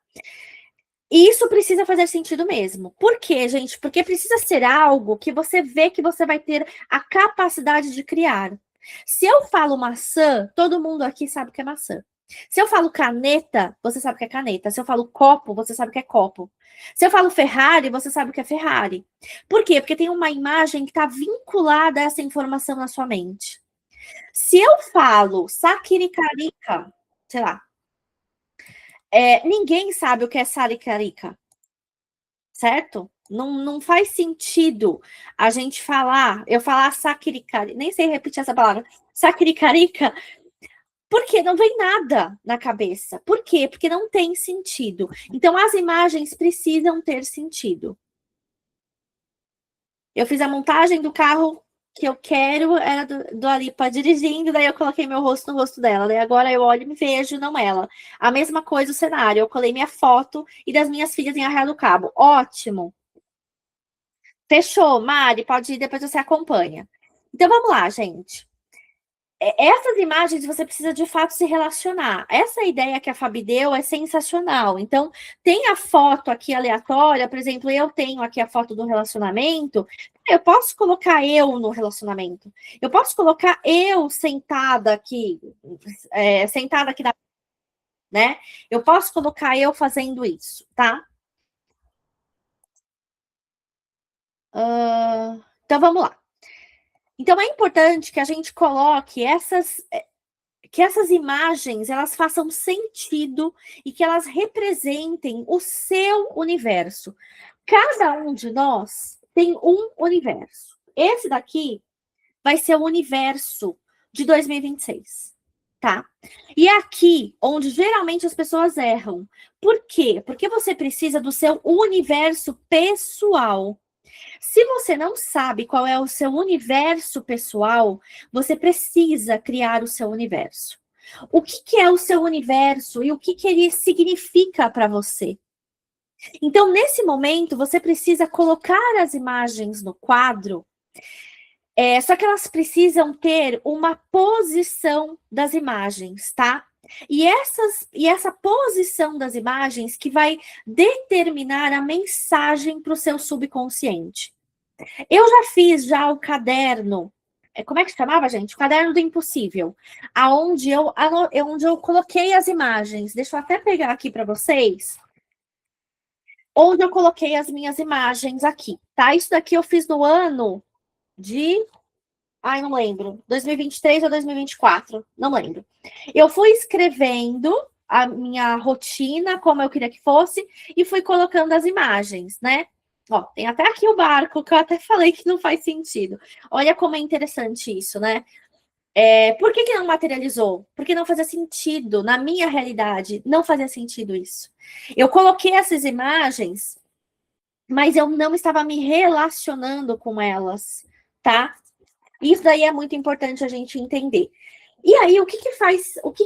E isso precisa fazer sentido mesmo. Por quê, gente? Porque precisa ser algo que você vê que você vai ter a capacidade de criar. Se eu falo maçã, todo mundo aqui sabe que é maçã. Se eu falo caneta, você sabe que é caneta. Se eu falo copo, você sabe que é copo. Se eu falo Ferrari, você sabe que é Ferrari. Por quê? Porque tem uma imagem que está vinculada a essa informação na sua mente. Se eu falo saquiricarica, sei lá, ninguém sabe o que é saricarica, certo? Não faz sentido a gente falar, eu falar saquiricarica, nem sei repetir essa palavra, saquiricarica, porque não vem nada na cabeça. Por quê? Porque não tem sentido. Então, as imagens precisam ter sentido. Eu fiz a montagem do carro que eu quero, era do Alipa dirigindo, daí eu coloquei meu rosto no rosto dela. Daí agora eu olho e me vejo, não ela. A mesma coisa o cenário. Eu colei minha foto e das minhas filhas em Arraial do Cabo. Ótimo. Fechou, Mari, pode ir, depois você acompanha. Então vamos lá, gente. Essas imagens você precisa de fato se relacionar. Essa ideia que a Fabi deu é sensacional. Então, tem a foto aqui aleatória, por exemplo, eu tenho aqui a foto do relacionamento. Eu posso colocar eu no relacionamento. Eu posso colocar eu sentada aqui na, né? Eu posso colocar eu fazendo isso, tá? Então, vamos lá. Então, é importante que a gente coloque que essas imagens, elas façam sentido e que elas representem o seu universo. Cada um de nós tem um universo. Esse daqui vai ser o universo de 2026, tá? E é aqui onde geralmente as pessoas erram. Por quê? Porque você precisa do seu universo pessoal. Se você não sabe qual é o seu universo pessoal, você precisa criar o seu universo. O que é o seu universo e o que ele significa para você? Então, nesse momento, você precisa colocar as imagens no quadro, só que elas precisam ter uma posição das imagens, tá? E essa posição das imagens que vai determinar a mensagem para o seu subconsciente. Eu já fiz o caderno, como é que chamava, gente? O caderno do impossível, onde eu coloquei as imagens. Deixa eu até pegar aqui para vocês. Onde eu coloquei as minhas imagens aqui, tá? Isso daqui eu fiz no ano de... Ai, não lembro. 2023 ou 2024, não lembro. Eu fui escrevendo a minha rotina, como eu queria que fosse, e fui colocando as imagens, né? Ó, tem até aqui o barco, que eu até falei que não faz sentido. Olha como é interessante isso, né? Por que não materializou? Porque não fazia sentido. Na minha realidade, não fazia sentido isso. Eu coloquei essas imagens, mas eu não estava me relacionando com elas, tá? Isso daí é muito importante a gente entender. E aí, o que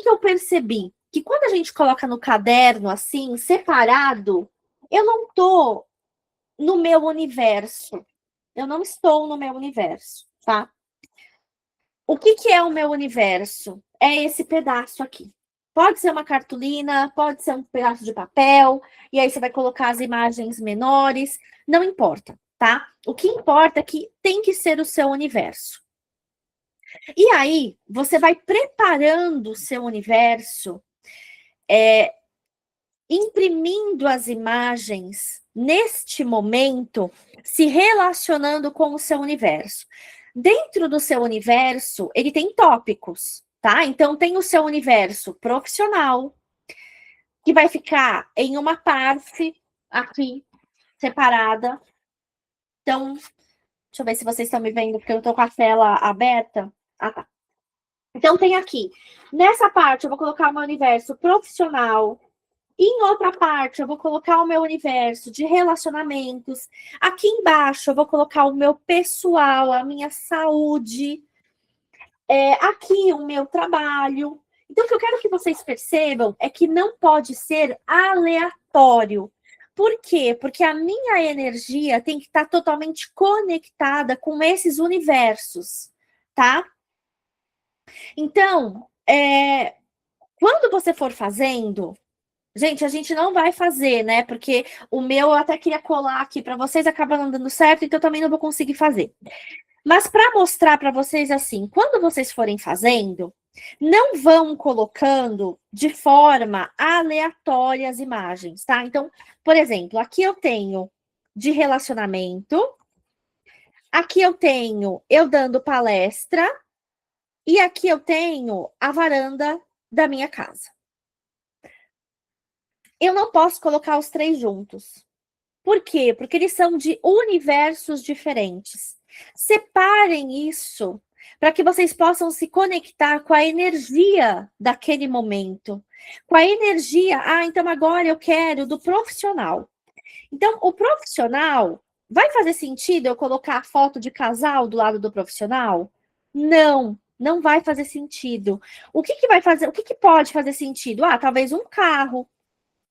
eu percebi? Que quando a gente coloca no caderno, assim, separado, eu não tô no meu universo. Eu não estou no meu universo, tá? O que é o meu universo? É esse pedaço aqui. Pode ser uma cartolina, pode ser um pedaço de papel, e aí você vai colocar as imagens menores, não importa, tá? O que importa é que tem que ser o seu universo. E aí, você vai preparando o seu universo, imprimindo as imagens neste momento, se relacionando com o seu universo. Dentro do seu universo, ele tem tópicos, tá? Então, tem o seu universo profissional, que vai ficar em uma parte aqui, separada. Então, deixa eu ver se vocês estão me vendo, porque eu tô com a tela aberta. Ah, tá. Então, tem aqui. Nessa parte, eu vou colocar o meu universo profissional. Em outra parte, eu vou colocar o meu universo de relacionamentos. Aqui embaixo, eu vou colocar o meu pessoal, a minha saúde. Aqui, o meu trabalho. Então, o que eu quero que vocês percebam é que não pode ser aleatório. Por quê? Porque a minha energia tem que estar totalmente conectada com esses universos, tá? Então, quando você for fazendo... Gente, a gente não vai fazer, né? Porque o meu eu até queria colar aqui para vocês, acaba não dando certo, então eu também não vou conseguir fazer. Mas para mostrar para vocês assim, quando vocês forem fazendo, não vão colocando de forma aleatória as imagens, tá? Então, por exemplo, aqui eu tenho de relacionamento, aqui eu tenho eu dando palestra, e aqui eu tenho a varanda da minha casa. Eu não posso colocar os três juntos. Por quê? Porque eles são de universos diferentes. Separem isso para que vocês possam se conectar com a energia daquele momento. Com a energia, então agora eu quero do profissional. Então, o profissional, vai fazer sentido eu colocar a foto de casal do lado do profissional? Não, não vai fazer sentido. O que vai fazer? O que pode fazer sentido? Talvez um carro.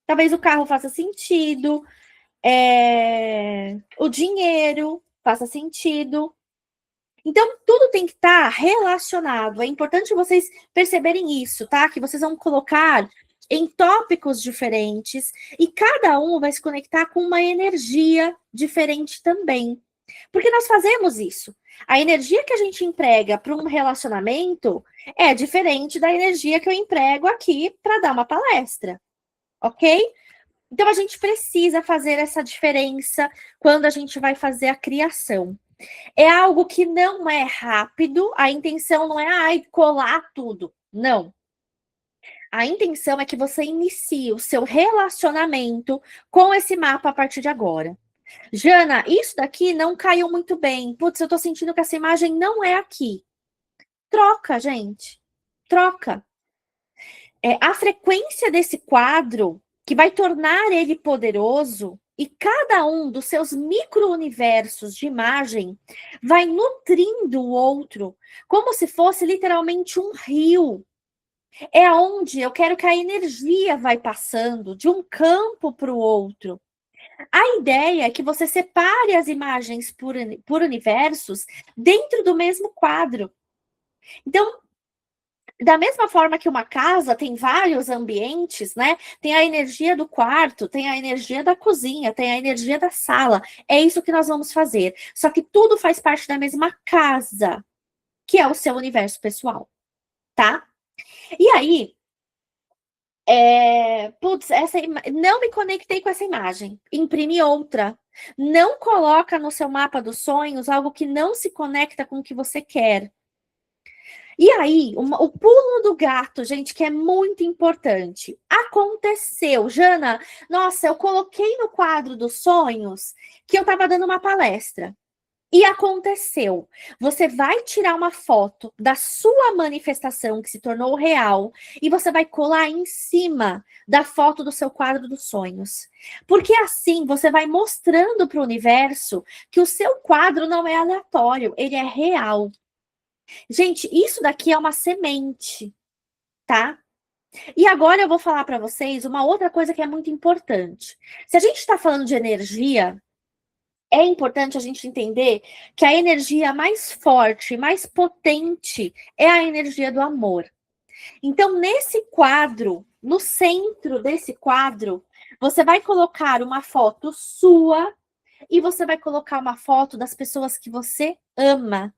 Talvez o carro faça sentido, o dinheiro faça sentido. Então, tudo tem que estar relacionado. É importante vocês perceberem isso, tá? Que vocês vão colocar em tópicos diferentes e cada um vai se conectar com uma energia diferente também. Porque nós fazemos isso. A energia que a gente emprega para um relacionamento é diferente da energia que eu emprego aqui para dar uma palestra. Ok? Então, a gente precisa fazer essa diferença quando a gente vai fazer a criação. É algo que não é rápido, a intenção não é colar tudo. Não. A intenção é que você inicie o seu relacionamento com esse mapa a partir de agora. Jana, isso daqui não caiu muito bem. Putz, eu tô sentindo que essa imagem não é aqui. Troca, gente. Troca. A frequência desse quadro que vai tornar ele poderoso e cada um dos seus micro-universos de imagem vai nutrindo o outro como se fosse literalmente um rio. É onde eu quero que a energia vai passando de um campo para o outro. A ideia é que você separe as imagens por universos dentro do mesmo quadro. Então, da mesma forma que uma casa tem vários ambientes, né? Tem a energia do quarto, tem a energia da cozinha, tem a energia da sala. É isso que nós vamos fazer. Só que tudo faz parte da mesma casa, que é o seu universo pessoal, tá? E aí, putz, não me conectei com essa imagem. Imprime outra. Não coloca no seu mapa dos sonhos algo que não se conecta com o que você quer. E aí, o pulo do gato, gente, que é muito importante. Aconteceu, Jana, nossa, eu coloquei no quadro dos sonhos que eu estava dando uma palestra. E aconteceu. Você vai tirar uma foto da sua manifestação que se tornou real e você vai colar em cima da foto do seu quadro dos sonhos. Porque assim você vai mostrando para o universo que o seu quadro não é aleatório, ele é real. Gente, isso daqui é uma semente, tá? E agora eu vou falar para vocês uma outra coisa que é muito importante. Se a gente está falando de energia, é importante a gente entender que a energia mais forte, mais potente é a energia do amor. Então, nesse quadro, no centro desse quadro, você vai colocar uma foto sua e você vai colocar uma foto das pessoas que você ama.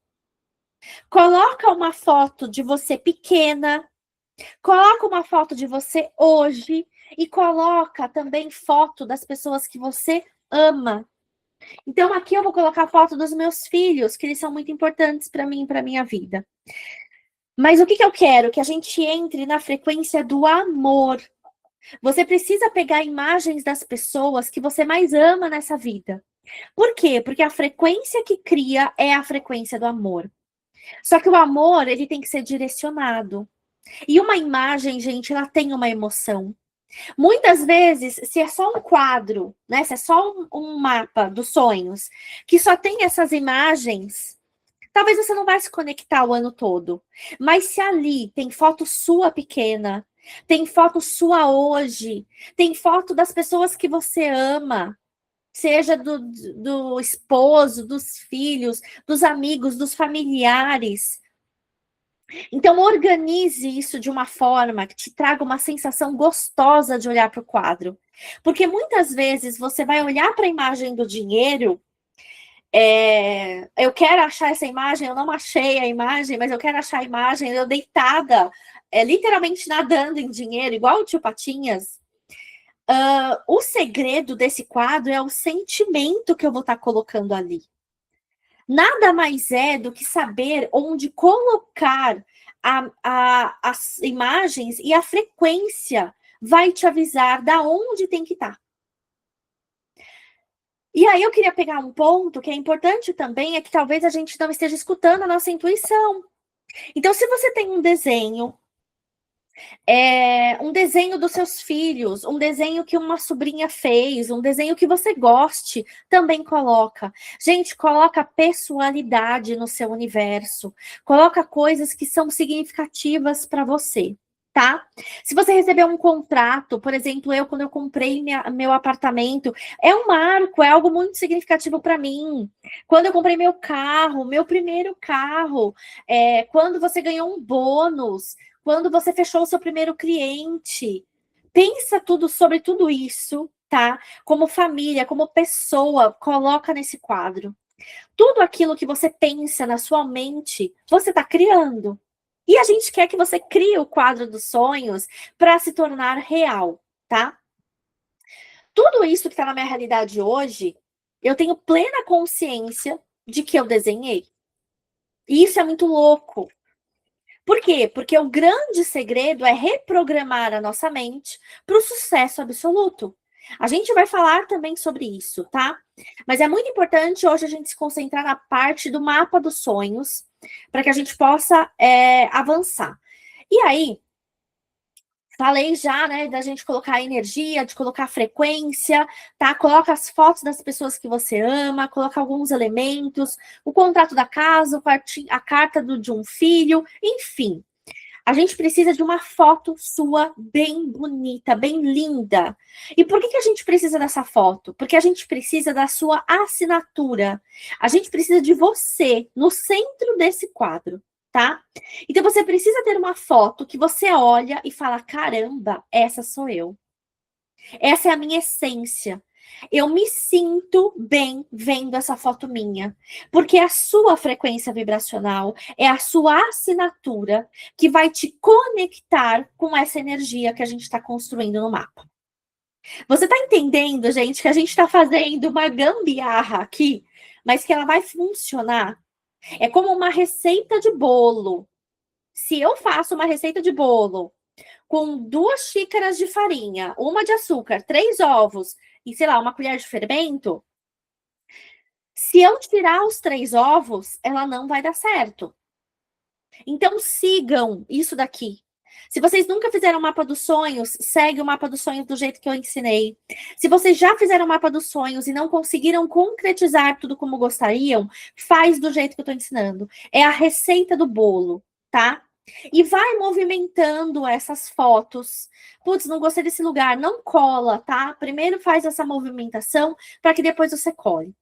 Coloca uma foto de você pequena, coloca uma foto de você hoje e coloca também foto das pessoas que você ama. Então, aqui eu vou colocar a foto dos meus filhos, que eles são muito importantes para mim e para minha vida. Mas o que eu quero? Que a gente entre na frequência do amor. Você precisa pegar imagens das pessoas que você mais ama nessa vida. Por quê? Porque a frequência que cria é a frequência do amor. Só que o amor, ele tem que ser direcionado. E uma imagem, gente, ela tem uma emoção. Muitas vezes, se é só um quadro, né? Se é só um mapa dos sonhos, que só tem essas imagens, talvez você não vai se conectar o ano todo. Mas se ali tem foto sua pequena, tem foto sua hoje, tem foto das pessoas que você ama, seja do esposo, dos filhos, dos amigos, dos familiares. Então, organize isso de uma forma que te traga uma sensação gostosa de olhar para o quadro. Porque muitas vezes você vai olhar para a imagem do dinheiro. Eu quero achar essa imagem, eu não achei a imagem, mas eu quero achar a imagem, eu deitada, literalmente nadando em dinheiro, igual o tio Patinhas. O segredo desse quadro é o sentimento que eu vou estar colocando ali. Nada mais é do que saber onde colocar as imagens e a frequência vai te avisar da onde tem que estar. E aí eu queria pegar um ponto que é importante também, é que talvez a gente não esteja escutando a nossa intuição. Então, se você tem um desenho dos seus filhos, um desenho que uma sobrinha fez, um desenho que você goste, também coloca. Gente, coloca pessoalidade no seu universo. Coloca coisas que são significativas para você, tá? Se você receber um contrato, por exemplo, quando eu comprei meu apartamento, é um marco, é algo muito significativo para mim. Quando eu comprei meu carro, meu primeiro carro, quando você ganhou um bônus, quando você fechou o seu primeiro cliente. Pensa sobre tudo isso, tá? Como família, como pessoa, coloca nesse quadro. Tudo aquilo que você pensa na sua mente, você está criando. E a gente quer que você crie o quadro dos sonhos para se tornar real, tá? Tudo isso que está na minha realidade hoje, eu tenho plena consciência de que eu desenhei. E isso é muito louco. Por quê? Porque o grande segredo é reprogramar a nossa mente para o sucesso absoluto. A gente vai falar também sobre isso, tá? Mas é muito importante hoje a gente se concentrar na parte do mapa dos sonhos, para que a gente possa avançar. E aí, falei já, né, da gente colocar energia, de colocar frequência, tá? Coloca as fotos das pessoas que você ama, coloca alguns elementos, o contrato da casa, a carta de um filho, enfim. A gente precisa de uma foto sua bem bonita, bem linda. E por que a gente precisa dessa foto? Porque a gente precisa da sua assinatura. A gente precisa de você no centro desse quadro, tá? Então você precisa ter uma foto que você olha e fala: caramba, essa sou eu. Essa é a minha essência. Eu me sinto bem vendo essa foto minha, porque a sua frequência vibracional é a sua assinatura que vai te conectar com essa energia que a gente está construindo no mapa. Você está entendendo, gente, que a gente está fazendo uma gambiarra aqui, mas que ela vai funcionar? É como uma receita de bolo. Se eu faço uma receita de bolo com 2 xícaras de farinha, 1 de açúcar, 3 ovos e, sei lá, 1 colher de fermento, se eu tirar os 3 ovos, ela não vai dar certo. Então, sigam isso daqui. Se vocês nunca fizeram o mapa dos sonhos, segue o mapa dos sonhos do jeito que eu ensinei. Se vocês já fizeram o mapa dos sonhos e não conseguiram concretizar tudo como gostariam, faz do jeito que eu estou ensinando. É a receita do bolo, tá? E vai movimentando essas fotos. Putz, não gostei desse lugar, não cola, tá? Primeiro faz essa movimentação para que depois você cole.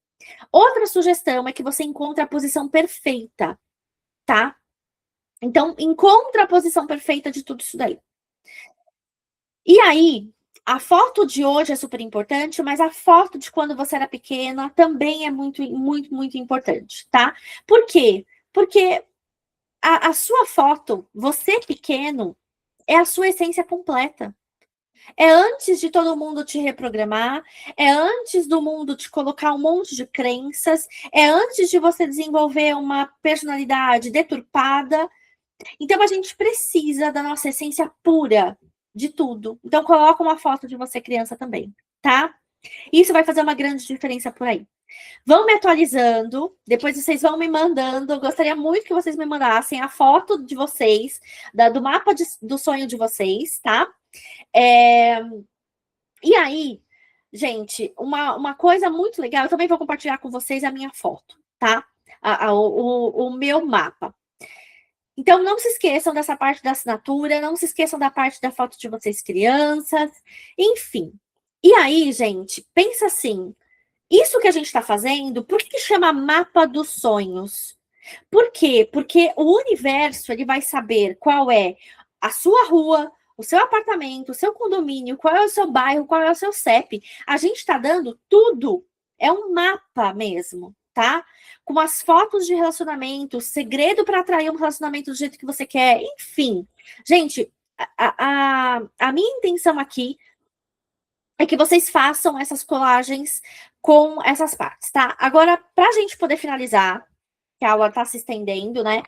Outra sugestão é que você encontre a posição perfeita, tá? Então, encontra a posição perfeita de tudo isso daí. E aí, a foto de hoje é super importante, mas a foto de quando você era pequena também é muito, muito, muito importante, tá? Por quê? Porque a sua foto, você pequeno, é a sua essência completa. É antes de todo mundo te reprogramar, é antes do mundo te colocar um monte de crenças, é antes de você desenvolver uma personalidade deturpada. Então, a gente precisa da nossa essência pura de tudo. Então, coloca uma foto de você criança também, tá? Isso vai fazer uma grande diferença por aí. Vão me atualizando, depois vocês vão me mandando. Eu gostaria muito que vocês me mandassem a foto de vocês, do mapa do sonho de vocês, tá? E aí, gente, uma coisa muito legal, eu também vou compartilhar com vocês a minha foto, tá? O meu mapa. Então, não se esqueçam dessa parte da assinatura, não se esqueçam da parte da foto de vocês crianças, enfim. E aí, gente, pensa assim, isso que a gente está fazendo, por que chama mapa dos sonhos? Por quê? Porque o universo, ele vai saber qual é a sua rua, o seu apartamento, o seu condomínio, qual é o seu bairro, qual é o seu CEP. A gente está dando tudo, é um mapa mesmo, tá? Com as fotos de relacionamento, segredo para atrair um relacionamento do jeito que você quer, enfim. Gente, a minha intenção aqui é que vocês façam essas colagens com essas partes, tá? Agora, para a gente poder finalizar, que a aula está se estendendo, né?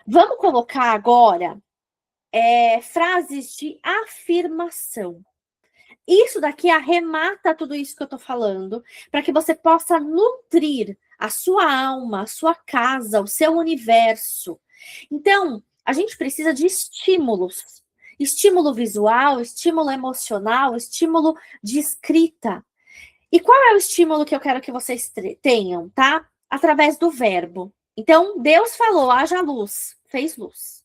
Vamos colocar agora frases de afirmação. Isso daqui arremata tudo isso que eu tô falando, para que você possa nutrir a sua alma, a sua casa, o seu universo. Então, a gente precisa de estímulos. Estímulo visual, estímulo emocional, estímulo de escrita. E qual é o estímulo que eu quero que vocês tenham, tá? Através do verbo. Então, Deus falou, haja luz, fez luz.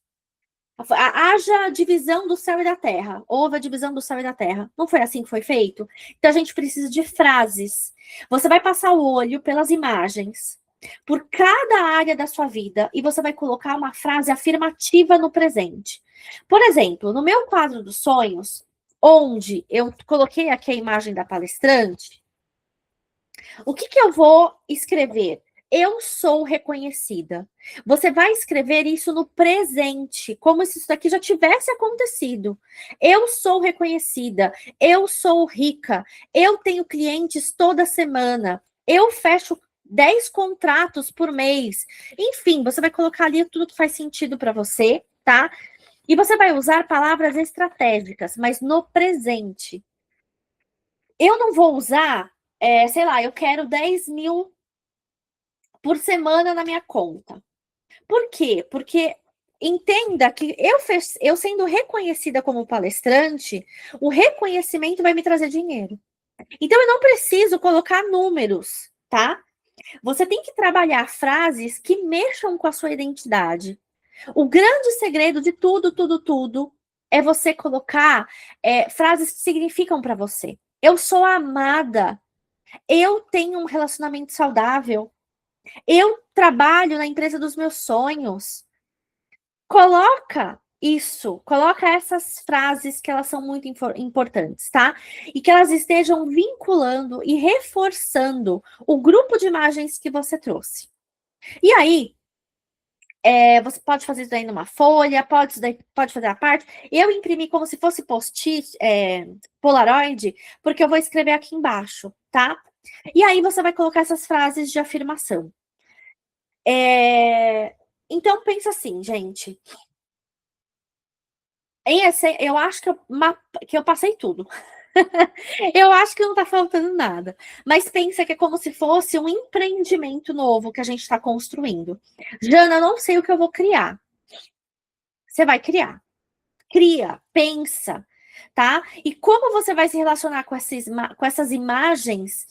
Haja divisão do céu e da terra. Houve a divisão do céu e da terra. Não foi assim que foi feito? Então, a gente precisa de frases. Você vai passar o olho pelas imagens, por cada área da sua vida, e você vai colocar uma frase afirmativa no presente. Por exemplo, no meu quadro dos sonhos, onde eu coloquei aqui a imagem da palestrante, o que eu vou escrever? Eu sou reconhecida. Você vai escrever isso no presente, como se isso daqui já tivesse acontecido. Eu sou reconhecida. Eu sou rica. Eu tenho clientes toda semana. Eu fecho 10 contratos por mês. Enfim, você vai colocar ali tudo que faz sentido para você, tá? E você vai usar palavras estratégicas, mas no presente. eu não vou usar, sei lá, eu quero 10 mil por semana na minha conta. Por quê? Porque entenda que eu sendo reconhecida como palestrante, o reconhecimento vai me trazer dinheiro. Então, eu não preciso colocar números, tá? Você tem que trabalhar frases que mexam com a sua identidade. O grande segredo de tudo é você colocar frases que significam para você. Eu sou amada. Eu tenho um relacionamento saudável. Eu trabalho na empresa dos meus sonhos. Coloca isso, coloca essas frases que elas são muito importantes, tá? E que elas estejam vinculando e reforçando o grupo de imagens que você trouxe. E aí, você pode fazer isso aí numa folha, pode fazer a parte. Eu imprimi como se fosse post-it, Polaroid, porque eu vou escrever aqui embaixo, tá? E aí você vai colocar essas frases de afirmação. Então, pensa assim, gente. Eu acho que eu passei tudo. Eu acho que não tá faltando nada. Mas pensa que é como se fosse um empreendimento novo que a gente está construindo. Jana, não sei o que eu vou criar. Você vai criar. Cria, pensa, tá? E como você vai se relacionar com essas imagens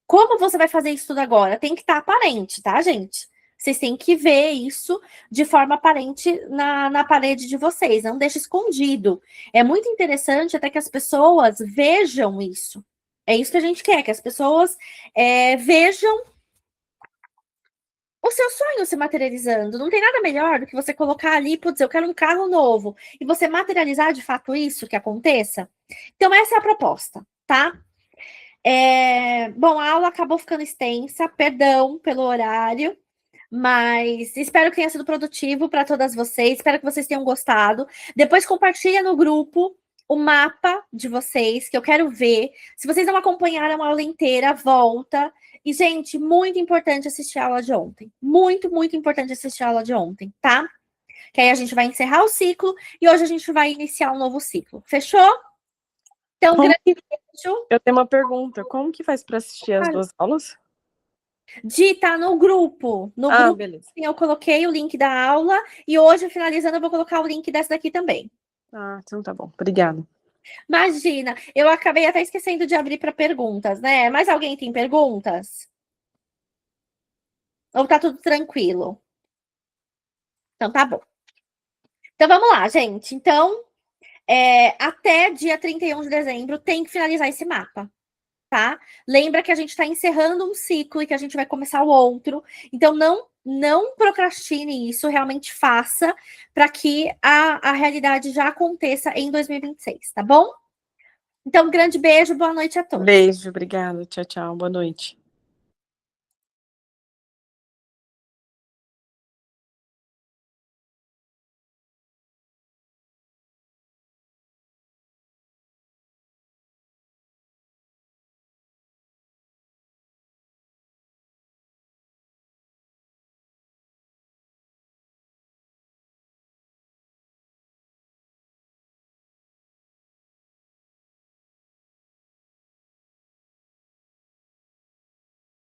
como você vai fazer isso tudo agora? Tem que estar aparente, tá, gente? Vocês têm que ver isso de forma aparente na parede de vocês. Não deixe escondido. É muito interessante até que as pessoas vejam isso. É isso que a gente quer, que as pessoas vejam o seu sonho se materializando. Não tem nada melhor do que você colocar ali, putz, eu quero um carro novo. E você materializar de fato isso que aconteça. Então, essa é a proposta, tá? Bom, a aula acabou ficando extensa, perdão pelo horário, mas espero que tenha sido produtivo para todas vocês, espero que vocês tenham gostado. Depois compartilha no grupo o mapa de vocês, que eu quero ver. Se vocês não acompanharam a aula inteira, volta. E, gente, muito importante assistir a aula de ontem. Muito, muito importante assistir a aula de ontem, tá? Que aí a gente vai encerrar o ciclo e hoje a gente vai iniciar um novo ciclo. Fechou? Então, grande beijo. Eu tenho uma pergunta. Como que faz para assistir as duas aulas? Tá no grupo. No grupo, beleza. eu coloquei o link da aula e hoje, finalizando, eu vou colocar o link dessa daqui também. Então tá bom. Obrigada. Imagina, eu acabei até esquecendo de abrir para perguntas, né? Mas alguém tem perguntas? Ou tá tudo tranquilo? Então tá bom. Então vamos lá, gente. Então, até dia 31 de dezembro tem que finalizar esse mapa. Tá? Lembra que a gente está encerrando um ciclo e que a gente vai começar o outro. Então, não procrastine isso, realmente faça para que a realidade já aconteça em 2026, tá bom? Então, um grande beijo, boa noite a todos. Beijo, obrigada. Tchau, tchau. Boa noite.